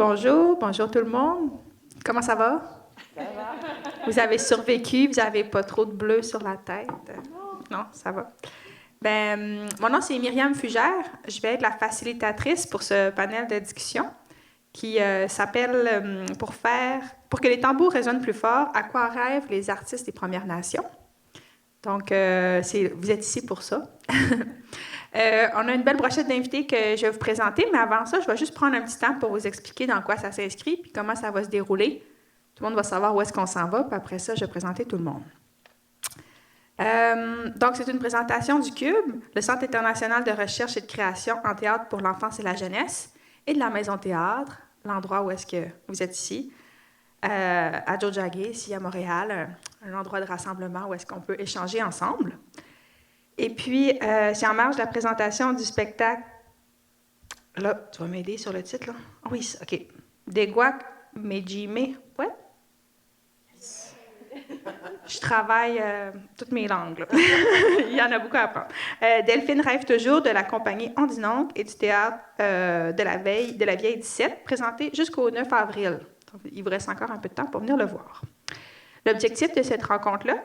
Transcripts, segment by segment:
bonjour tout le monde. Comment ça va? Ça va. Vous avez survécu, vous n'avez pas trop de bleu sur la tête? Non, ça va. Mon nom, c'est Myriam Fugère. Je vais être la facilitatrice pour ce panel de discussion qui s'appelle pour que les tambours résonnent plus fort, à quoi rêvent les artistes des Premières Nations. Donc, vous êtes ici pour ça. On a une belle brochette d'invités que je vais vous présenter, mais avant ça, je vais juste prendre un petit temps pour vous expliquer dans quoi ça s'inscrit puis comment ça va se dérouler. Tout le monde va savoir où est-ce qu'on s'en va, puis après ça, je vais présenter tout le monde. Donc, c'est une présentation du CUBE, le Centre international de recherche et de création en théâtre pour l'enfance et la jeunesse, et de la Maison Théâtre, l'endroit où est-ce que vous êtes ici, à Tiohtià:ke, ici à Montréal, un endroit de rassemblement où est-ce qu'on peut échanger ensemble. Et puis, c'est en marge de la présentation du spectacle. Là, tu vas m'aider sur le titre, là? Ah oui, OK. Degwak Mejime. Ouais? Je travaille toutes mes langues, là. Il y en a beaucoup à apprendre. Delphine rêve toujours de la compagnie Ondinoncle et du théâtre de la Vieille 17, présenté jusqu'au 9 avril. Donc, il vous reste encore un peu de temps pour venir le voir. L'objectif de cette rencontre-là,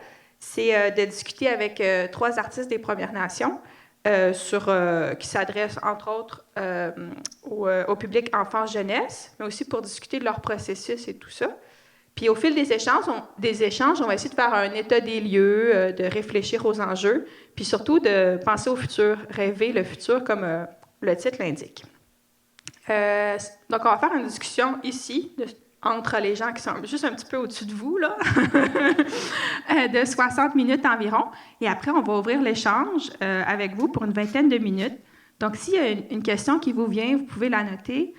c'est de discuter avec 3 artistes des Premières Nations qui s'adressent, entre autres, au public enfance-jeunesse, mais aussi pour discuter de leur processus et tout ça. Puis au fil des échanges, on va essayer de faire un état des lieux, de réfléchir aux enjeux, puis surtout de penser au futur, rêver le futur comme le titre l'indique. Donc, on va faire une discussion ici, entre les gens qui sont juste un petit peu au-dessus de vous, là, de 60 minutes environ. Et après, on va ouvrir l'échange avec vous pour une vingtaine de minutes. Donc, s'il y a une question qui vous vient, vous pouvez la noter,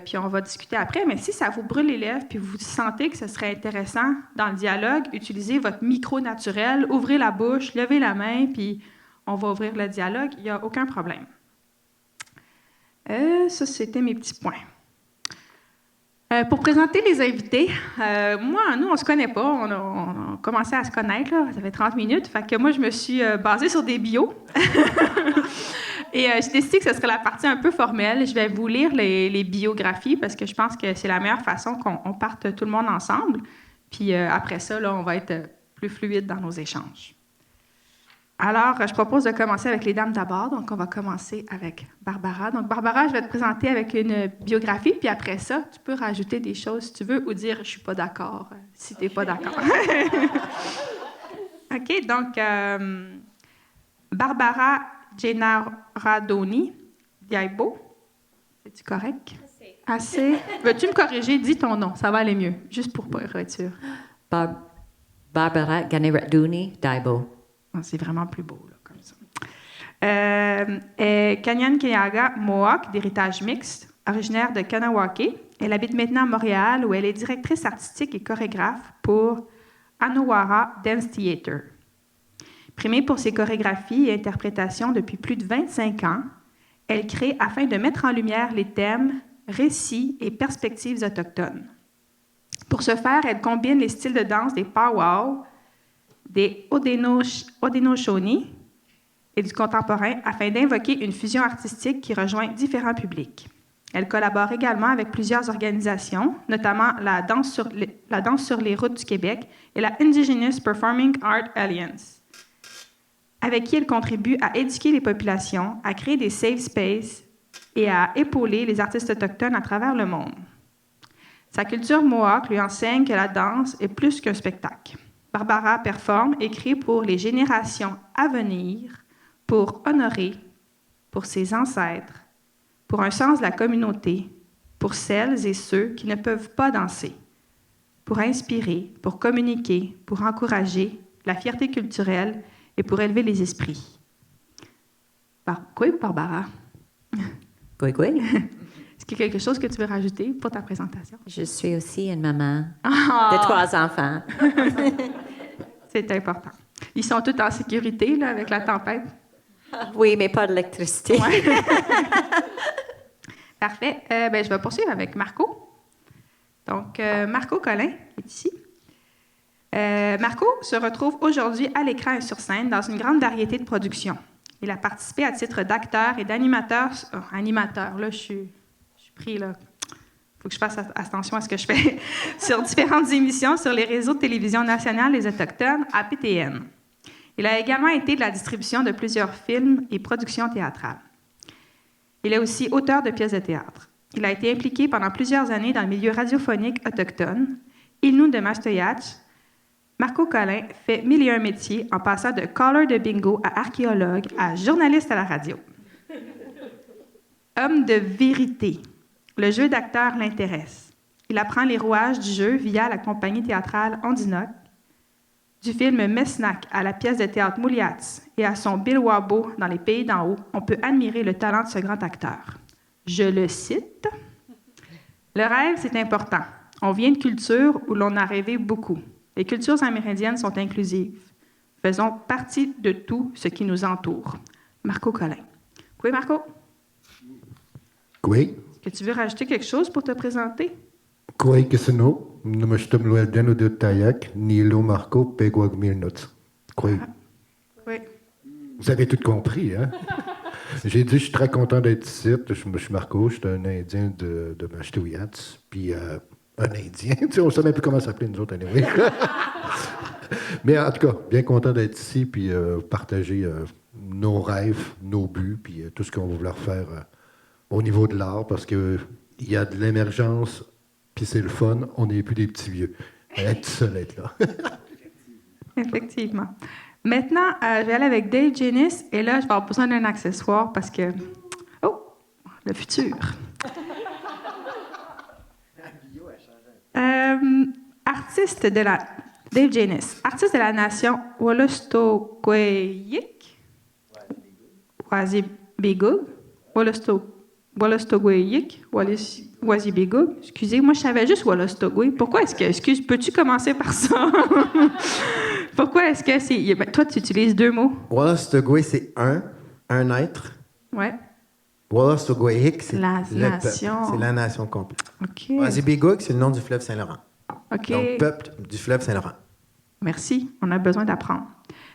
puis on va discuter après. Mais si ça vous brûle les lèvres, puis vous sentez que ce serait intéressant dans le dialogue, utilisez votre micro naturel, ouvrez la bouche, levez la main, puis on va ouvrir le dialogue. Il n'y a aucun problème. Ça, c'était mes petits points. Pour présenter les invités, nous, on ne se connaît pas. On a commencé à se connaître, là, ça fait 30 minutes. Fait que moi, je me suis basée sur des bios. Et j'ai décidé que ce serait la partie un peu formelle. Je vais vous lire les biographies parce que je pense que c'est la meilleure façon qu'on parte tout le monde ensemble. Puis après ça, là, on va être plus fluide dans nos échanges. Alors, je propose de commencer avec les dames d'abord. Donc, on va commencer avec Barbara. Donc, Barbara, je vais te présenter avec une biographie, puis après ça, tu peux rajouter des choses si tu veux ou dire « je suis pas d'accord » si tu n'es pas d'accord. OK, donc, Barbara Genaradoni Diaibo. C'est-tu correct? Assez. Veux-tu me corriger? Dis ton nom, ça va aller mieux, juste pour être sûr. Barbara Genaradoni Diaibo. C'est vraiment plus beau, là, comme ça. Kanyankeyanga Mohawk, d'héritage mixte, originaire de Kanawake. Elle habite maintenant à Montréal, où elle est directrice artistique et chorégraphe pour Anowara Dance Theatre. Primée pour ses chorégraphies et interprétations depuis plus de 25 ans, elle crée afin de mettre en lumière les thèmes, récits et perspectives autochtones. Pour ce faire, elle combine les styles de danse des powwow, des Haudenosaunee et du contemporain afin d'invoquer une fusion artistique qui rejoint différents publics. Elle collabore également avec plusieurs organisations, notamment la Danse sur les routes du Québec et la Indigenous Performing Art Alliance, avec qui elle contribue à éduquer les populations, à créer des safe spaces et à épauler les artistes autochtones à travers le monde. Sa culture mohawk lui enseigne que la danse est plus qu'un spectacle. Barbara performe et crée pour les générations à venir, pour honorer, pour ses ancêtres, pour un sens de la communauté, pour celles et ceux qui ne peuvent pas danser, pour inspirer, pour communiquer, pour encourager la fierté culturelle et pour élever les esprits. Quoi, Barbara? Quoi? Est-ce qu'il y a quelque chose que tu veux rajouter pour ta présentation? Je suis aussi une maman de 3 enfants. C'est important. Ils sont tous en sécurité là, avec la tempête? Oui, mais pas d'électricité. Ouais. Parfait. Je vais poursuivre avec Marco. Donc, Marco Collin est ici. Marco se retrouve aujourd'hui à l'écran et sur scène dans une grande variété de productions. Il a participé à titre d'acteur et d'animateur. Animateur, là, je suis pris, là. faut que je fasse attention à ce que je fais, sur différentes émissions sur les réseaux de télévision nationale des Autochtones, APTN. Il a également été de la distribution de plusieurs films et productions théâtrales. Il est aussi auteur de pièces de théâtre. Il a été impliqué pendant plusieurs années dans le milieu radiophonique autochtone. Ilnou de Mastoyatch, Marco Collin fait 1001 métiers en passant de caller de bingo à archéologue à journaliste à la radio. Homme de vérité. Le jeu d'acteur l'intéresse. Il apprend les rouages du jeu via la compagnie théâtrale Ondinoc, du film Mesnac à la pièce de théâtre Mouliats et à son Bill Wabo dans Les Pays d'en haut, on peut admirer le talent de ce grand acteur. Je le cite. « Le rêve, c'est important. On vient de cultures où l'on a rêvé beaucoup. Les cultures amérindiennes sont inclusives. Faisons partie de tout ce qui nous entoure. » Marco Collin. Oui, Marco? Oui. Est-ce que tu veux rajouter quelque chose pour te présenter? Oui, que c'est nous. Nous sommes le Deno de Tayak, Nilo Marco, Pegwag Milnot. Oui. Oui. Vous avez tout compris, hein? J'ai dit, je suis très content d'être ici. Je suis Marco, je suis un Indien de Mastouyats, puis un Indien. Tu sais, on ne sait même plus comment s'appeler, nous autres, anyway. Mais en tout cas, bien content d'être ici, puis partager nos rêves, nos buts, puis tout ce qu'on va vouloir faire au niveau de l'art, parce qu'il y a de l'émergence, puis c'est le fun, on n'est plus des petits vieux. Être seul, être là. Effectivement. Maintenant, je vais aller avec Dave Janis, et là, je vais avoir besoin d'un accessoire parce que... Oh! Le futur. Artiste de la... Dave Janis, artiste de la nation Wolastoqiyik. Wazibigug. Wolastoqiyik. Wazibigug. Excusez, moi, je savais juste Wolastoqiyik. Pourquoi est-ce que... peux-tu commencer par ça? Pourquoi est-ce que c'est... Ben, toi, tu utilises deux mots. Wolastoqiyik, c'est un être. Ouais. Wolastoqiyik, c'est la le nation. peuple. C'est la nation complète. OK. Wazibigug, c'est le nom du fleuve Saint-Laurent. OK. Donc, peuple du fleuve Saint-Laurent. Merci, on a besoin d'apprendre.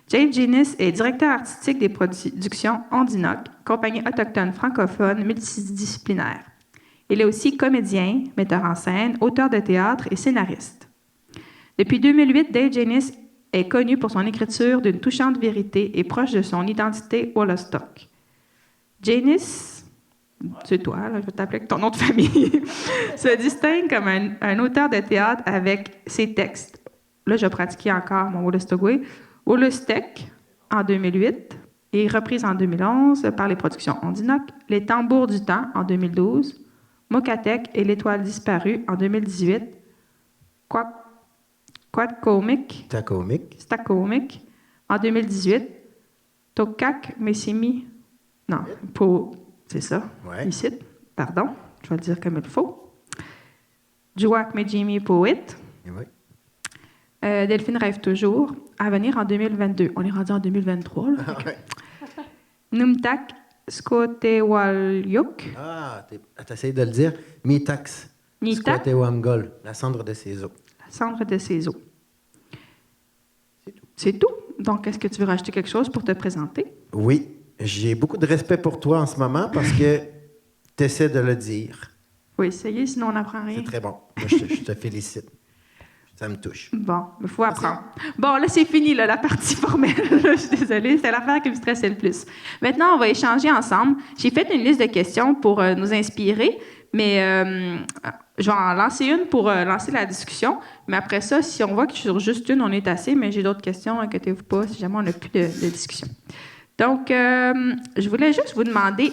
Jade Janis est directeur artistique des productions Ondinoc, compagnie autochtone francophone multidisciplinaire. Il est aussi comédien, metteur en scène, auteur de théâtre et scénariste. Depuis 2008, Dave Janis est connu pour son écriture d'une touchante vérité et proche de son identité Wolastoq. Janis, c'est toi, là, je vais t'appeler avec ton nom de famille, se distingue comme un auteur de théâtre avec ses textes. Là, j'ai pratiqué encore mon Wolastoqiyik. Wolostek en 2008 et reprise en 2011 par les productions Ondinoc, Les Tambours du Temps en 2012, Mokatek et L'Étoile disparue en 2018, Quadcomic, Stacomic en 2018, Tokak Messimi, non, c'est ça, Ouais. ici, pardon, je vais le dire comme il faut, Juak Mejimi Poet, Oui. Delphine rêve toujours, à venir en 2022. On est rendu en 2023, là. Numtak Skotewaljuk. Ah, t'essayes de le dire. Mitax. Nitak. Squatewamgol, la cendre de ses os. La cendre de ses os. C'est tout. C'est tout. Donc, est-ce que tu veux rajouter quelque chose pour te présenter? Oui, j'ai beaucoup de respect pour toi en ce moment parce que tu essaies de le dire. Faut essayer, sinon on n'apprend rien. C'est très bon. Moi, je te félicite. Ça me touche. Bon, il faut apprendre. Bon, là, c'est fini, là, la partie formelle. Je suis désolée, c'est l'affaire qui me stressait le plus. Maintenant, on va échanger ensemble. J'ai fait une liste de questions pour nous inspirer, mais je vais en lancer une pour lancer la discussion. Mais après ça, si on voit que sur juste une, on est assez, mais j'ai d'autres questions, inquiétez-vous pas, si jamais on n'a plus de discussion. Donc, je voulais juste vous demander...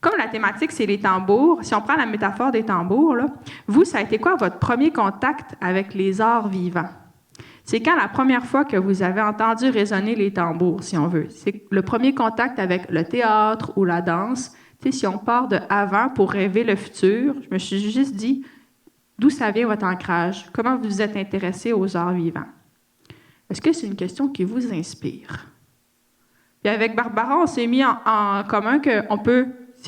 Comme la thématique, c'est les tambours, si on prend la métaphore des tambours, là, vous, ça a été quoi votre premier contact avec les arts vivants? C'est quand la première fois que vous avez entendu résonner les tambours, si on veut? C'est le premier contact avec le théâtre ou la danse. Tu sais, si on part de avant pour rêver le futur, je me suis juste dit, d'où ça vient votre ancrage? Comment vous vous êtes intéressé aux arts vivants? Est-ce que c'est une question qui vous inspire? Puis avec Barbara, on s'est mis en commun qu'on peut...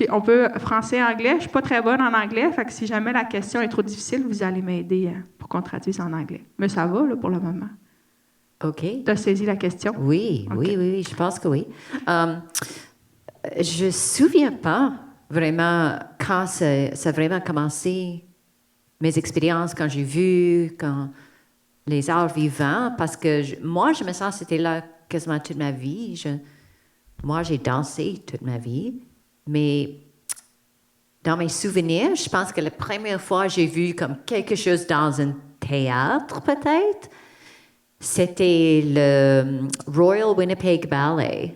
On peut français-anglais. Je ne suis pas très bonne en anglais, fait que si jamais la question est trop difficile, vous allez m'aider pour qu'on traduise en anglais. Mais ça va, là, pour le moment. OK. Tu as saisi la question? Oui, Okay. oui, je pense que oui. Je ne me souviens pas vraiment quand ça a vraiment commencé mes expériences quand j'ai vu quand les arts vivants, parce que moi, je me sens que c'était là quasiment toute ma vie. Moi, j'ai dansé toute ma vie, mais dans mes souvenirs, je pense que la première fois que j'ai vu comme quelque chose dans un théâtre, peut-être, c'était le Royal Winnipeg Ballet.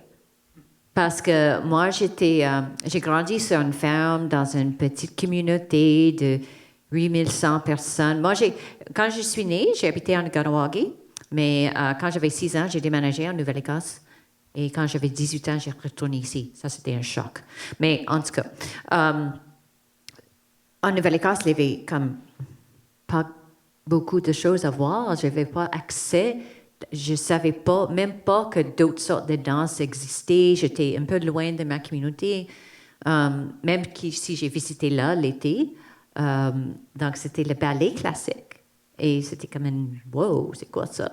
Parce que moi, j'ai grandi sur une ferme dans une petite communauté de 8100 personnes. Moi, quand je suis née, j'ai habité en Kahnawake, mais quand j'avais 6 ans, j'ai déménagé en Nouvelle-Écosse. Et quand j'avais 18 ans, j'ai retourné ici. Ça, c'était un choc. Mais en tout cas, en Nouvelle-Écosse, il y avait comme pas beaucoup de choses à voir. Je n'avais pas accès. Je ne savais pas, même pas que d'autres sortes de danse existaient. J'étais un peu loin de ma communauté, même si j'ai visité là l'été. Donc, c'était le ballet classique. Et c'était comme wow, c'est quoi ça?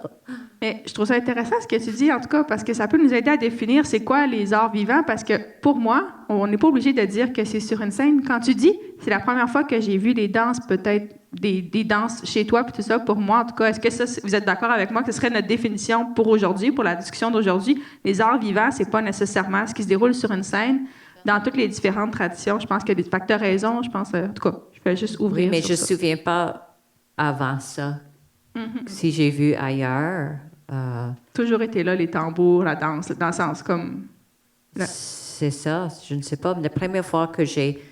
Mais je trouve ça intéressant ce que tu dis, en tout cas, parce que ça peut nous aider à définir c'est quoi les arts vivants, parce que pour moi, on n'est pas obligé de dire que c'est sur une scène. Quand tu dis, c'est la première fois que j'ai vu des danses, peut-être des danses chez toi, puis tout ça, pour moi, en tout cas, est-ce que ça, vous êtes d'accord avec moi que ce serait notre définition pour aujourd'hui, pour la discussion d'aujourd'hui? Les arts vivants, c'est pas nécessairement ce qui se déroule sur une scène. Dans toutes les différentes traditions, je pense que tu as raison, je pense, en tout cas, je vais juste ouvrir. Oui, mais je ne me souviens pas avant ça. Si j'ai vu ailleurs. Toujours été là, les tambours, la danse, dans le sens comme. C'est ça, je ne sais pas. Mais la première fois que j'ai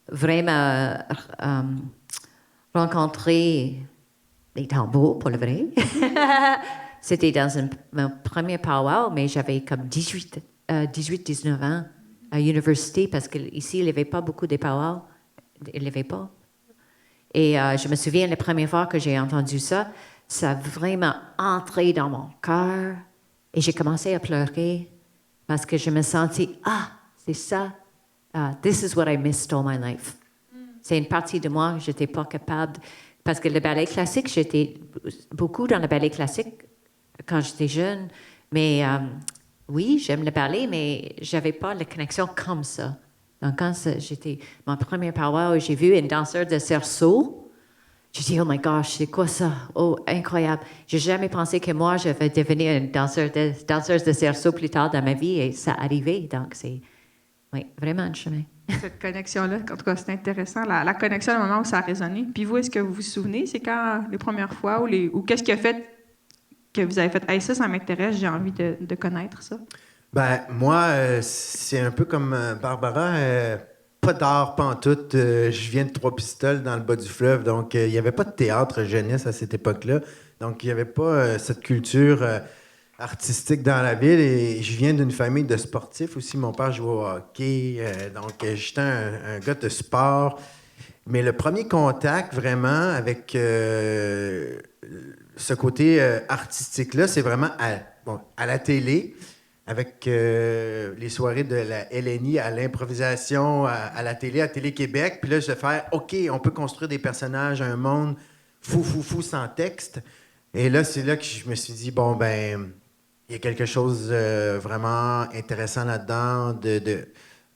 vraiment rencontré les tambours, pour le vrai, c'était dans mon premier powwow, mais j'avais comme 18-19 ans à l'université, parce qu'ici, il n'y avait pas beaucoup de powwows. Il n'y avait pas. Et je me souviens, la première fois que j'ai entendu ça, ça a vraiment entré dans mon cœur. Et j'ai commencé à pleurer parce que je me sentais, c'est ça. This is what I missed all my life. C'est une partie de moi que je n'étais pas capable. Parce que le ballet classique, j'étais beaucoup dans le ballet classique quand j'étais jeune. Mais oui, j'aime le ballet, mais je n'avais pas la connexion comme ça. Donc, quand j'étais mon premier powwow, j'ai vu une danseuse de cerceau. J'ai dit, oh my gosh, c'est quoi ça? Oh, incroyable. J'ai jamais pensé que moi, je vais devenir une danseuse de cerceau plus tard dans ma vie, et ça arrivait. Donc, c'est vraiment un chemin. Cette connexion-là, en tout cas, c'est intéressant. La connexion, au moment où ça a résonné. Puis vous, est-ce que vous vous souvenez, c'est quand les premières fois ou qu'est-ce qui a fait que vous avez fait, hey, ça m'intéresse, j'ai envie de connaître ça? Ben, moi, c'est un peu comme Barbara. Pas d'art pantoute. Je viens de Trois-Pistoles, dans le bas du fleuve. Donc, il n'y avait pas de théâtre jeunesse à cette époque-là. Donc, il n'y avait pas cette culture artistique dans la ville. Et je viens d'une famille de sportifs aussi. Mon père jouait au hockey. Donc, j'étais un gars de sport. Mais le premier contact, vraiment, avec ce côté artistique-là, c'est vraiment à la télé, avec les soirées de la LNI à l'improvisation à la télé, à Télé-Québec. Puis là, je vais faire, OK, on peut construire des personnages, un monde fou sans texte. Et là, c'est là que je me suis dit, bon, ben, il y a quelque chose vraiment intéressant là-dedans,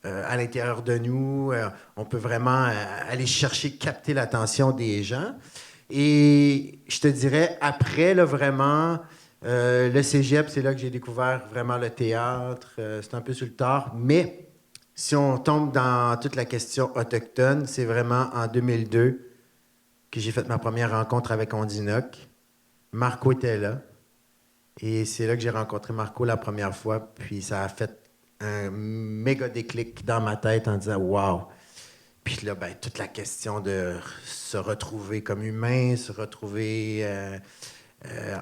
à l'intérieur de nous. On peut vraiment aller chercher, capter l'attention des gens. Et je te dirais, après, là, vraiment... le cégep, c'est là que j'ai découvert vraiment le théâtre. C'est un peu sur le tard. Mais si on tombe dans toute la question autochtone, c'est vraiment en 2002 que j'ai fait ma première rencontre avec Ondinoc. Marco était là. Et c'est là que j'ai rencontré Marco la première fois. Puis ça a fait un méga déclic dans ma tête en disant « Wow! » Puis là, ben, toute la question de se retrouver comme humain, se retrouver...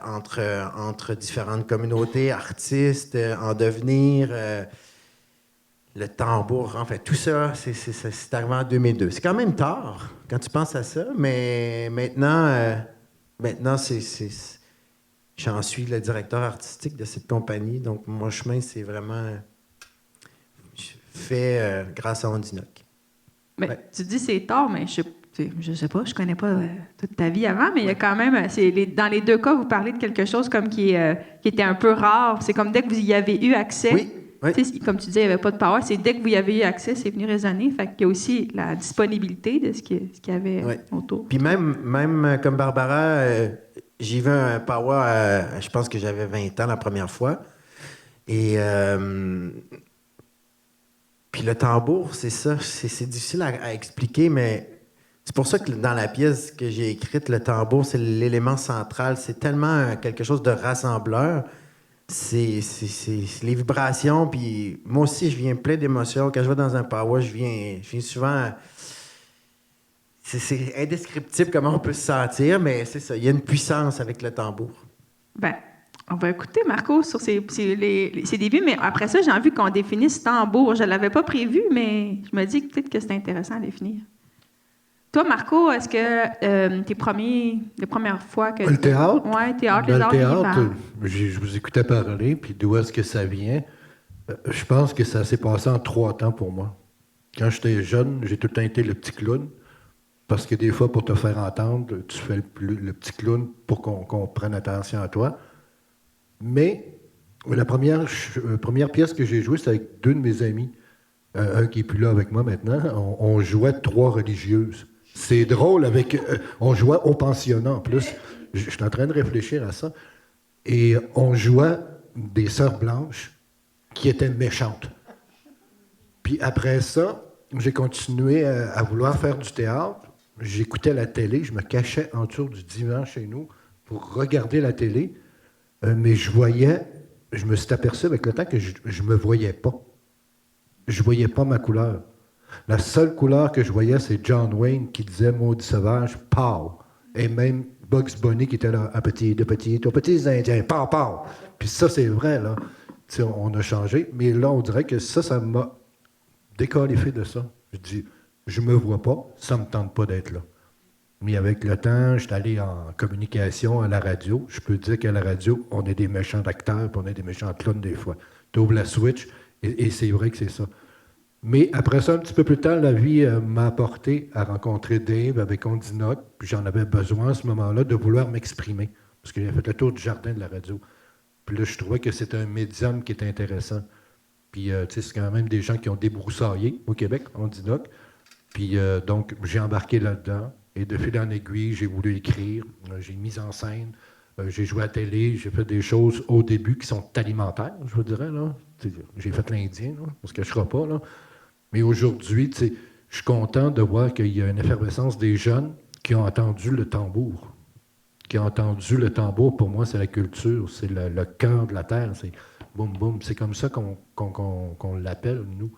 entre différentes communautés, artistes, en devenir, le tambour, en fait, tout ça, c'est arrivé en 2002. C'est quand même tard quand tu penses à ça, mais maintenant j'en suis le directeur artistique de cette compagnie, donc mon chemin, c'est vraiment fait grâce à Ondinoc. Mais Ouais. tu dis c'est tard, mais je sais pas, je connais pas toute ta vie avant, mais il y a quand même, dans les deux cas, vous parlez de quelque chose comme qui était un peu rare. C'est comme dès que vous y avez eu accès, Oui. Oui. tu sais, comme tu disais, il n'y avait pas de power. C'est dès que vous y avez eu accès, c'est venu résonner. Fait qu'il y a aussi la disponibilité de ce qu'il y avait Oui. autour. Puis même comme Barbara, j'ai vu un power, je pense que j'avais 20 ans la première fois. Et puis le tambour, c'est ça. C'est difficile à expliquer, mais c'est pour ça que dans la pièce que j'ai écrite, le tambour, c'est l'élément central. C'est tellement quelque chose de rassembleur. C'est les vibrations. Puis moi aussi, je viens plein d'émotions. Quand je vais dans un power, je viens souvent. C'est indescriptible comment on peut se sentir, mais c'est ça. Il y a une puissance avec le tambour. Ben, on va écouter Marco sur ses débuts, mais après ça, j'ai envie qu'on définisse tambour. Je ne l'avais pas prévu, mais je me dis que peut-être que c'est intéressant à définir. Toi, Marco, est-ce que les premières fois que... Le théâtre? Oui, théâtre, Dans les le arts théâtre, vivants. je vous écoutais parler, puis d'où est-ce que ça vient? Je pense que ça s'est passé en 3 temps pour moi. Quand j'étais jeune, j'ai tout le temps été le petit clown, parce que des fois, pour te faire entendre, tu fais le petit clown pour qu'on prenne attention à toi. Mais la première pièce que j'ai jouée, c'était avec 2 de mes amis. Un qui n'est plus là avec moi maintenant. On jouait 3 religieuses. C'est drôle on jouait au pensionnat en plus. Je suis en train de réfléchir à ça. Et on jouait des sœurs blanches qui étaient méchantes. Puis après ça, j'ai continué à vouloir faire du théâtre. J'écoutais la télé, je me cachais en dessous du divan chez nous pour regarder la télé. Mais je me suis aperçu avec le temps que je ne me voyais pas. Je ne voyais pas ma couleur. La seule couleur que je voyais, c'est John Wayne qui disait Maudit sauvage, pow. Et même Bugs Bunny qui était là, de petits Indiens, pow, pow. Puis ça, c'est vrai, là. T'sais, on a changé. Mais là, on dirait que ça m'a déqualifié de ça. Je dis, je me vois pas, ça me tente pas d'être là. Mais avec le temps, je suis allé en communication à la radio. Je peux dire qu'à la radio, on est des méchants acteurs, puis on est des méchants clowns des fois. Tu ouvres la switch, et c'est vrai que c'est ça. Mais après ça, un petit peu plus tard, la vie m'a apporté à rencontrer Dave avec Ondinoc, puis j'en avais besoin à ce moment-là de vouloir m'exprimer, parce qu'il a fait le tour du jardin de la radio. Puis là, je trouvais que c'était un médium qui était intéressant. Puis, tu sais, c'est quand même des gens qui ont débroussaillé au Québec, Ondinoc. Puis, donc, j'ai embarqué là-dedans, et de fil en aiguille, j'ai voulu écrire, j'ai mis en scène, j'ai joué à la télé, j'ai fait des choses au début qui sont alimentaires, je vous dirais, là. J'ai fait l'Indien, là, on se cachera pas, là. Mais aujourd'hui, je suis content de voir qu'il y a une effervescence des jeunes qui ont entendu le tambour. Qui ont entendu le tambour, pour moi, c'est la culture, c'est le cœur de la terre, c'est boum, boum. C'est comme ça qu'on l'appelle, nous.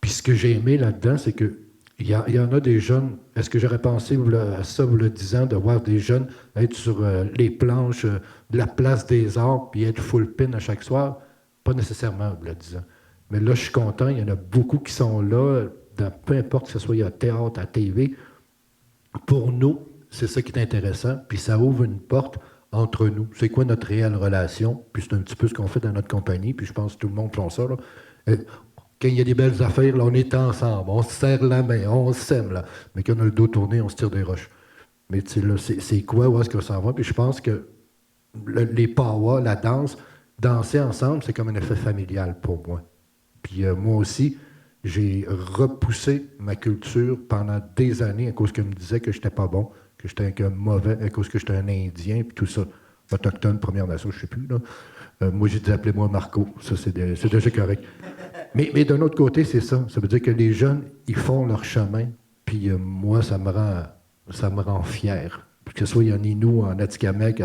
Puis ce que j'ai aimé là-dedans, c'est que il y en a des jeunes. Est-ce que j'aurais pensé à ça, vous le disant, de voir des jeunes être sur les planches de la place des arts puis être full pin à chaque soir? Pas nécessairement, vous le disant. Mais là, je suis content. Il y en a beaucoup qui sont là, peu importe que ce soit à théâtre, à TV. Pour nous, c'est ça qui est intéressant. Puis ça ouvre une porte entre nous. C'est quoi notre réelle relation? Puis c'est un petit peu ce qu'on fait dans notre compagnie. Puis je pense que tout le monde fait ça, là. Quand il y a des belles affaires, là, on est ensemble, on se serre la main, on s'aime, là. Mais quand on a le dos tourné, on se tire des roches. Mais tu sais, là, c'est quoi, où est-ce que ça va? Puis je pense que les powwows, la danse, danser ensemble, c'est comme un effet familial pour moi. Puis moi aussi, j'ai repoussé ma culture pendant des années à cause qu'on me disait que j'étais pas bon, que j'étais un mauvais, à cause que j'étais un Indien, puis tout ça. Autochtone, Première Nation, je ne sais plus, là. Moi, j'ai dit, appelez-moi Marco. Ça, c'est déjà correct. Mais d'un autre côté, c'est ça. Ça veut dire que les jeunes, ils font leur chemin. Puis moi, ça me rend fier. Que ce soit en Innu, en Atikamekw,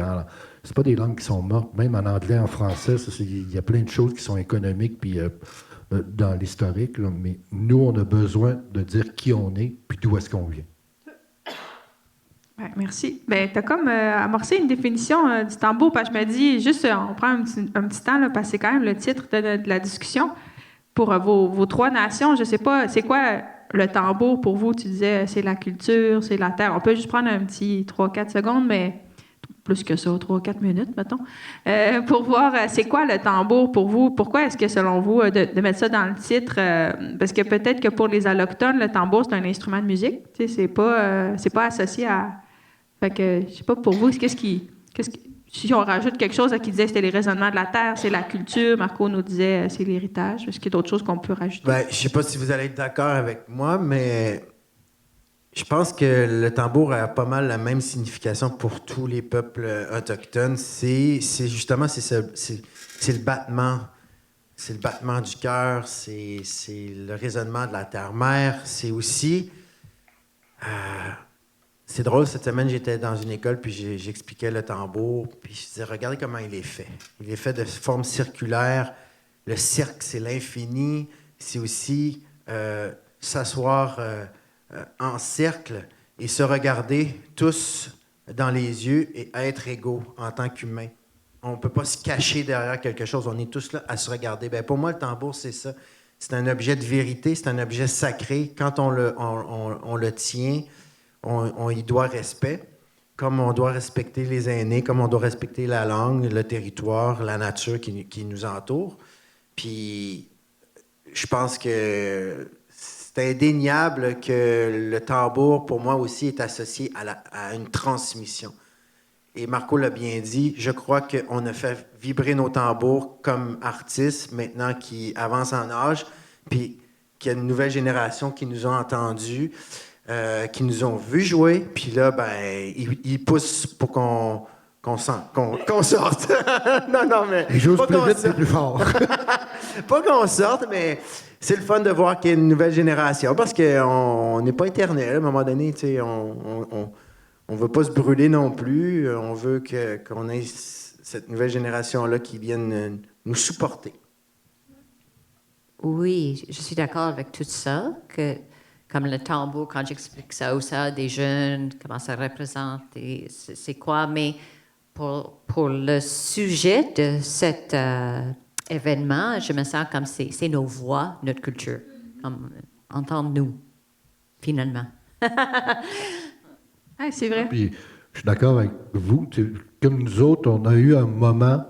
c'est pas des langues qui sont mortes. Même en anglais, en français, il y a plein de choses qui sont économiques puis dans l'historique. Là. Mais nous, on a besoin de dire qui on est puis d'où est-ce qu'on vient. Ben, merci. Ben, tu as comme amorcé une définition du tambour, parce que je me dis, juste, on prend un petit temps, là, parce que c'est quand même le titre de la discussion. Pour vos 3 nations, je ne sais pas, c'est quoi le tambour pour vous? Tu disais, c'est la culture, c'est la terre. On peut juste prendre un petit 3-4 secondes, mais plus que ça, 3-4 minutes, mettons, pour voir c'est quoi le tambour pour vous. Pourquoi est-ce que, selon vous, de mettre ça dans le titre, parce que peut-être que pour les Allochtones, le tambour, c'est un instrument de musique. Tu sais, c'est pas associé à... Fait que, je sais pas, pour vous, qu'est-ce qui si on rajoute quelque chose qui disait que c'était les raisonnements de la terre, c'est la culture, Marco nous disait c'est l'héritage. Est-ce qu'il y a d'autres choses qu'on peut rajouter? Ben, je sais pas si vous allez être d'accord avec moi, mais je pense que le tambour a pas mal la même signification pour tous les peuples autochtones. C'est justement c'est le battement. C'est le battement du cœur, c'est le raisonnement de la terre-mère. C'est aussi... c'est drôle, cette semaine, j'étais dans une école, puis j'expliquais le tambour, puis je disais, regardez comment il est fait. Il est fait de forme circulaire. Le cercle, c'est l'infini. C'est aussi s'asseoir en cercle et se regarder tous dans les yeux et être égaux en tant qu'humains. On ne peut pas se cacher derrière quelque chose. On est tous là à se regarder. Bien, pour moi, le tambour, c'est ça. C'est un objet de vérité, c'est un objet sacré. Quand on le tient, on y doit respect, comme on doit respecter les aînés, comme on doit respecter la langue, le territoire, la nature qui nous entoure. Puis, je pense que c'est indéniable que le tambour, pour moi aussi, est associé à une transmission. Et Marco l'a bien dit, je crois qu'on a fait vibrer nos tambours comme artistes maintenant qui avancent en âge, puis qu'il y a une nouvelle génération qui nous ont entendus, qui nous ont vus jouer, puis là, ben, ils poussent pour qu'on sorte. non, mais... Et j'ose pas plus qu'on vite, sorte. plus fort. Pas qu'on sorte, mais c'est le fun de voir qu'il y a une nouvelle génération, parce qu'on n'est pas éternel. À un moment donné, tu sais, on veut pas se brûler non plus. On veut qu'on ait cette nouvelle génération-là qui vienne nous supporter. Oui, je suis d'accord avec tout ça, que comme le tambour, quand j'explique ça à des jeunes, comment ça représente, et c'est quoi, mais pour le sujet de cet événement, je me sens comme c'est nos voix, notre culture, comme entendre-nous, finalement. Ah, c'est vrai. Puis, je suis d'accord avec vous. Comme nous autres, on a eu un moment.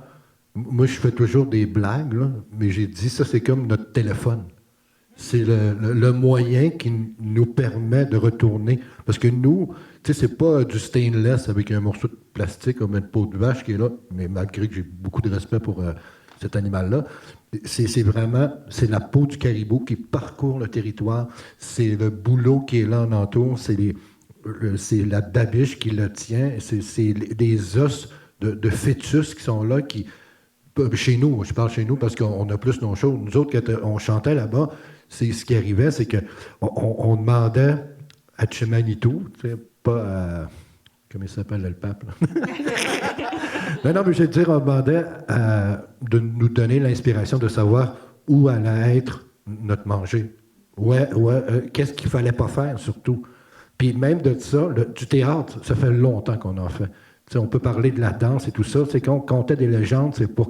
Moi, je fais toujours des blagues, là, mais j'ai dit ça, c'est comme notre téléphone. C'est le moyen qui nous permet de retourner. Parce que nous, tu sais, c'est pas du stainless avec un morceau de plastique comme une peau de vache qui est là, mais malgré que j'ai beaucoup de respect pour cet animal-là, c'est vraiment, c'est la peau du caribou qui parcourt le territoire, c'est le bouleau qui est là en entour, c'est la babiche qui le tient, c'est des os de fœtus qui sont là, chez nous, je parle chez nous parce qu'on a plus nos choses. Nous autres, quand on chantait là-bas, c'est ce qui arrivait, c'est qu'on demandait à Chemanitou, pas à... Comment il s'appelle, le pape? Non, mais je veux dire, on demandait de nous donner l'inspiration de savoir où allait être notre manger. Qu'est-ce qu'il ne fallait pas faire, surtout. Puis même de ça, du théâtre, ça fait longtemps qu'on en fait. T'sais, on peut parler de la danse et tout ça. C'est quand on contait des légendes, c'est pour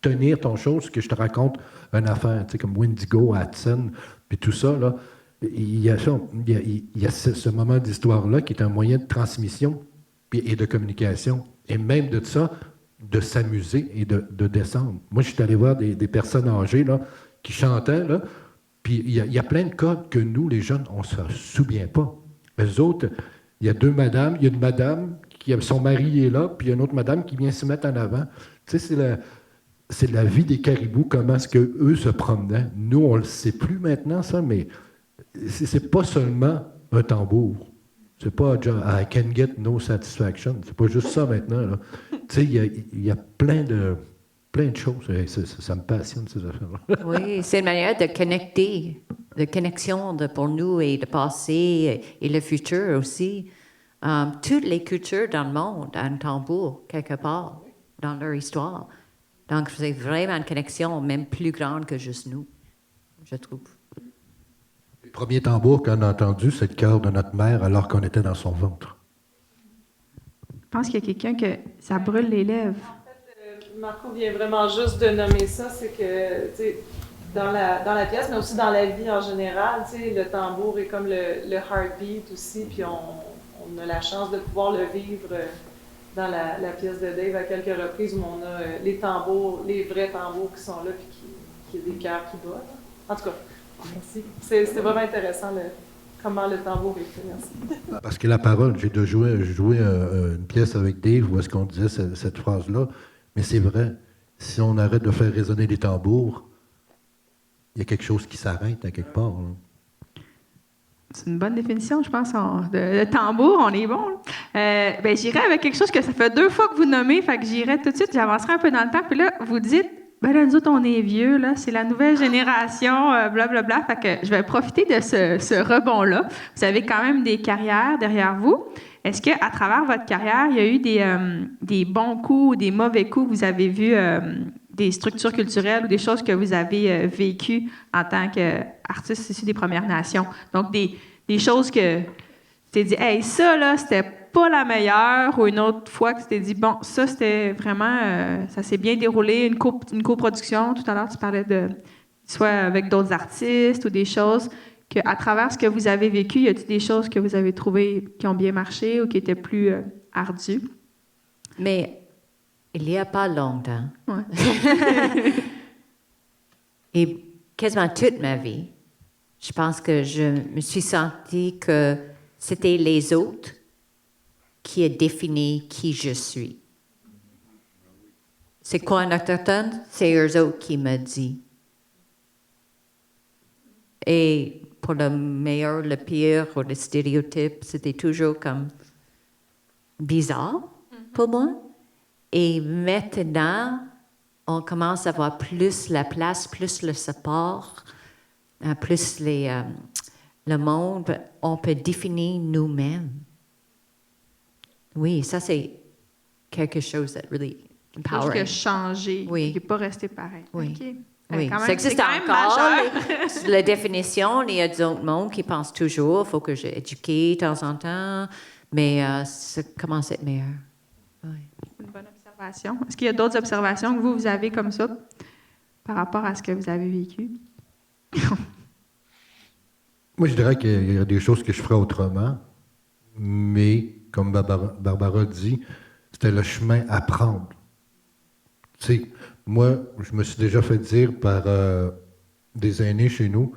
tenir ton chose, que je te raconte une affaire, comme Wendigo, Hudson, puis tout ça, là. Il y a ce moment d'histoire-là qui est un moyen de transmission et de communication. Et même de ça, de s'amuser et de descendre. Moi, je suis allé voir des personnes âgées là, qui chantaient, là, puis il y a plein de codes que nous, les jeunes, on ne se souvient pas. Les autres, il y a il y a une madame son mari est là, puis il y a une autre madame qui vient se mettre en avant. Tu sais, c'est la vie des caribous, comment est-ce qu'eux se promenaient. Nous, on ne le sait plus maintenant, ça, mais c'est pas seulement un tambour. C'est pas « I can get no satisfaction ». C'est pas juste ça maintenant. Là. Tu sais, il y a plein de choses. Ça me passionne, ces affaires-là. Oui, c'est une manière de connecter, de connexion pour nous et le passé et le futur aussi. Toutes les cultures dans le monde ont un tambour quelque part dans leur histoire. Donc, c'est vraiment une connexion même plus grande que juste nous, je trouve. Le premier tambour qu'on a entendu, c'est le cœur de notre mère alors qu'on était dans son ventre. Je pense qu'il y a quelqu'un que ça brûle les lèvres. En fait, Marco vient vraiment juste de nommer ça, c'est que, tu sais, dans la pièce, mais aussi dans la vie en général, tu sais, le tambour est comme le heartbeat aussi, puis on a la chance de pouvoir le vivre dans la pièce de Dave à quelques reprises où on a les tambours, les vrais tambours qui sont là, puis qui a des cœurs qui battent. En tout cas, merci. C'était vraiment intéressant comment le tambour est fait. Merci. Parce que la parole, j'ai déjà joué une pièce avec Dave où est-ce qu'on disait cette phrase-là, mais c'est vrai, si on arrête de faire résonner les tambours, il y a quelque chose qui s'arrête à quelque part. Là. C'est une bonne définition, je pense, de tambour. On est bon. Ben, j'irai avec quelque chose que ça fait 2 fois que vous nommez, fait que j'irai tout de suite, j'avancerai un peu dans le temps. Puis là, vous dites, ben là, nous autres, on est vieux, là, c'est la nouvelle génération, blablabla. Fait que je vais profiter de ce rebond-là. Vous avez quand même des carrières derrière vous. Est-ce qu'à travers votre carrière, il y a eu des bons coups ou des mauvais coups que vous avez vus, des structures culturelles ou des choses que vous avez vécues en tant qu'artiste issu des Premières Nations? Donc, des choses que tu t'es dit, hey, ça, là, c'était pas la meilleure, ou une autre fois que tu t'es dit, bon, ça, c'était vraiment, ça s'est bien déroulé, une coproduction. Tout à l'heure, tu parlais de, soit avec d'autres artistes ou des choses qu'à travers ce que vous avez vécu, y a-t-il des choses que vous avez trouvées qui ont bien marché ou qui étaient plus ardues? Mais il n'y a pas longtemps, Ouais. et quasiment toute ma vie, je pense que je me suis sentie que c'était les autres qui ont défini qui je suis. C'est quoi un autochtone? C'est eux autres qui m'ont dit. Et pour le meilleur, le pire, ou le stéréotype, c'était toujours comme bizarre pour moi. Et maintenant, on commence à voir plus la place, plus le support, plus le monde. On peut définir nous-mêmes. Oui, ça, c'est quelque chose that really Quelque chose qui a empowering. changé, Oui. qui n'est pas resté pareil. Oui. OK. Oui, Quand même, ça existe c'est quand même encore. majeur. La définition, il y a d'autres mondes qui pensent toujours, il faut que j'éduque de temps en temps, mais ça commence à être meilleur. Oui. Une bonne observation. Est-ce qu'il y a d'autres observations que vous avez comme ça par rapport à ce que vous avez vécu? Moi, je dirais qu'il y a des choses que je ferais autrement, mais comme Barbara dit, c'était le chemin à prendre. Tu sais, moi, je me suis déjà fait dire par des aînés chez nous,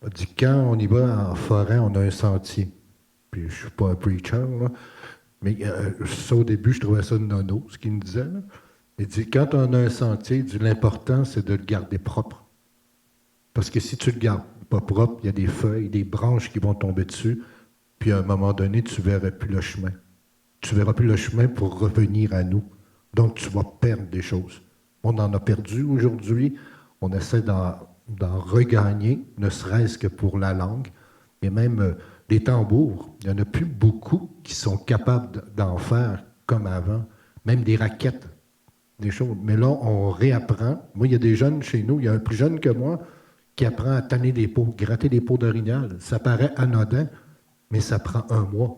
on dit quand on y va en forêt, on a un sentier. Puis je suis pas un preacher, là, mais ça au début, je trouvais ça nono, ce qu'il me disait. Là. Il dit quand on a un sentier, il dit l'important, c'est de le garder propre. Parce que si tu le gardes pas propre, il y a des feuilles, des branches qui vont tomber dessus, puis à un moment donné, tu ne verras plus le chemin. Tu ne verras plus le chemin pour revenir à nous. Donc, tu vas perdre des choses. On en a perdu aujourd'hui. On essaie d'en regagner, ne serait-ce que pour la langue. Et même les tambours, il n'y en a plus beaucoup qui sont capables d'en faire comme avant. Même des raquettes, des choses. Mais là, on réapprend. Moi, il y a des jeunes chez nous, il y a un plus jeune que moi, qui apprend à tanner des pots, gratter des pots d'orignal. Ça paraît anodin, mais ça prend 1 mois.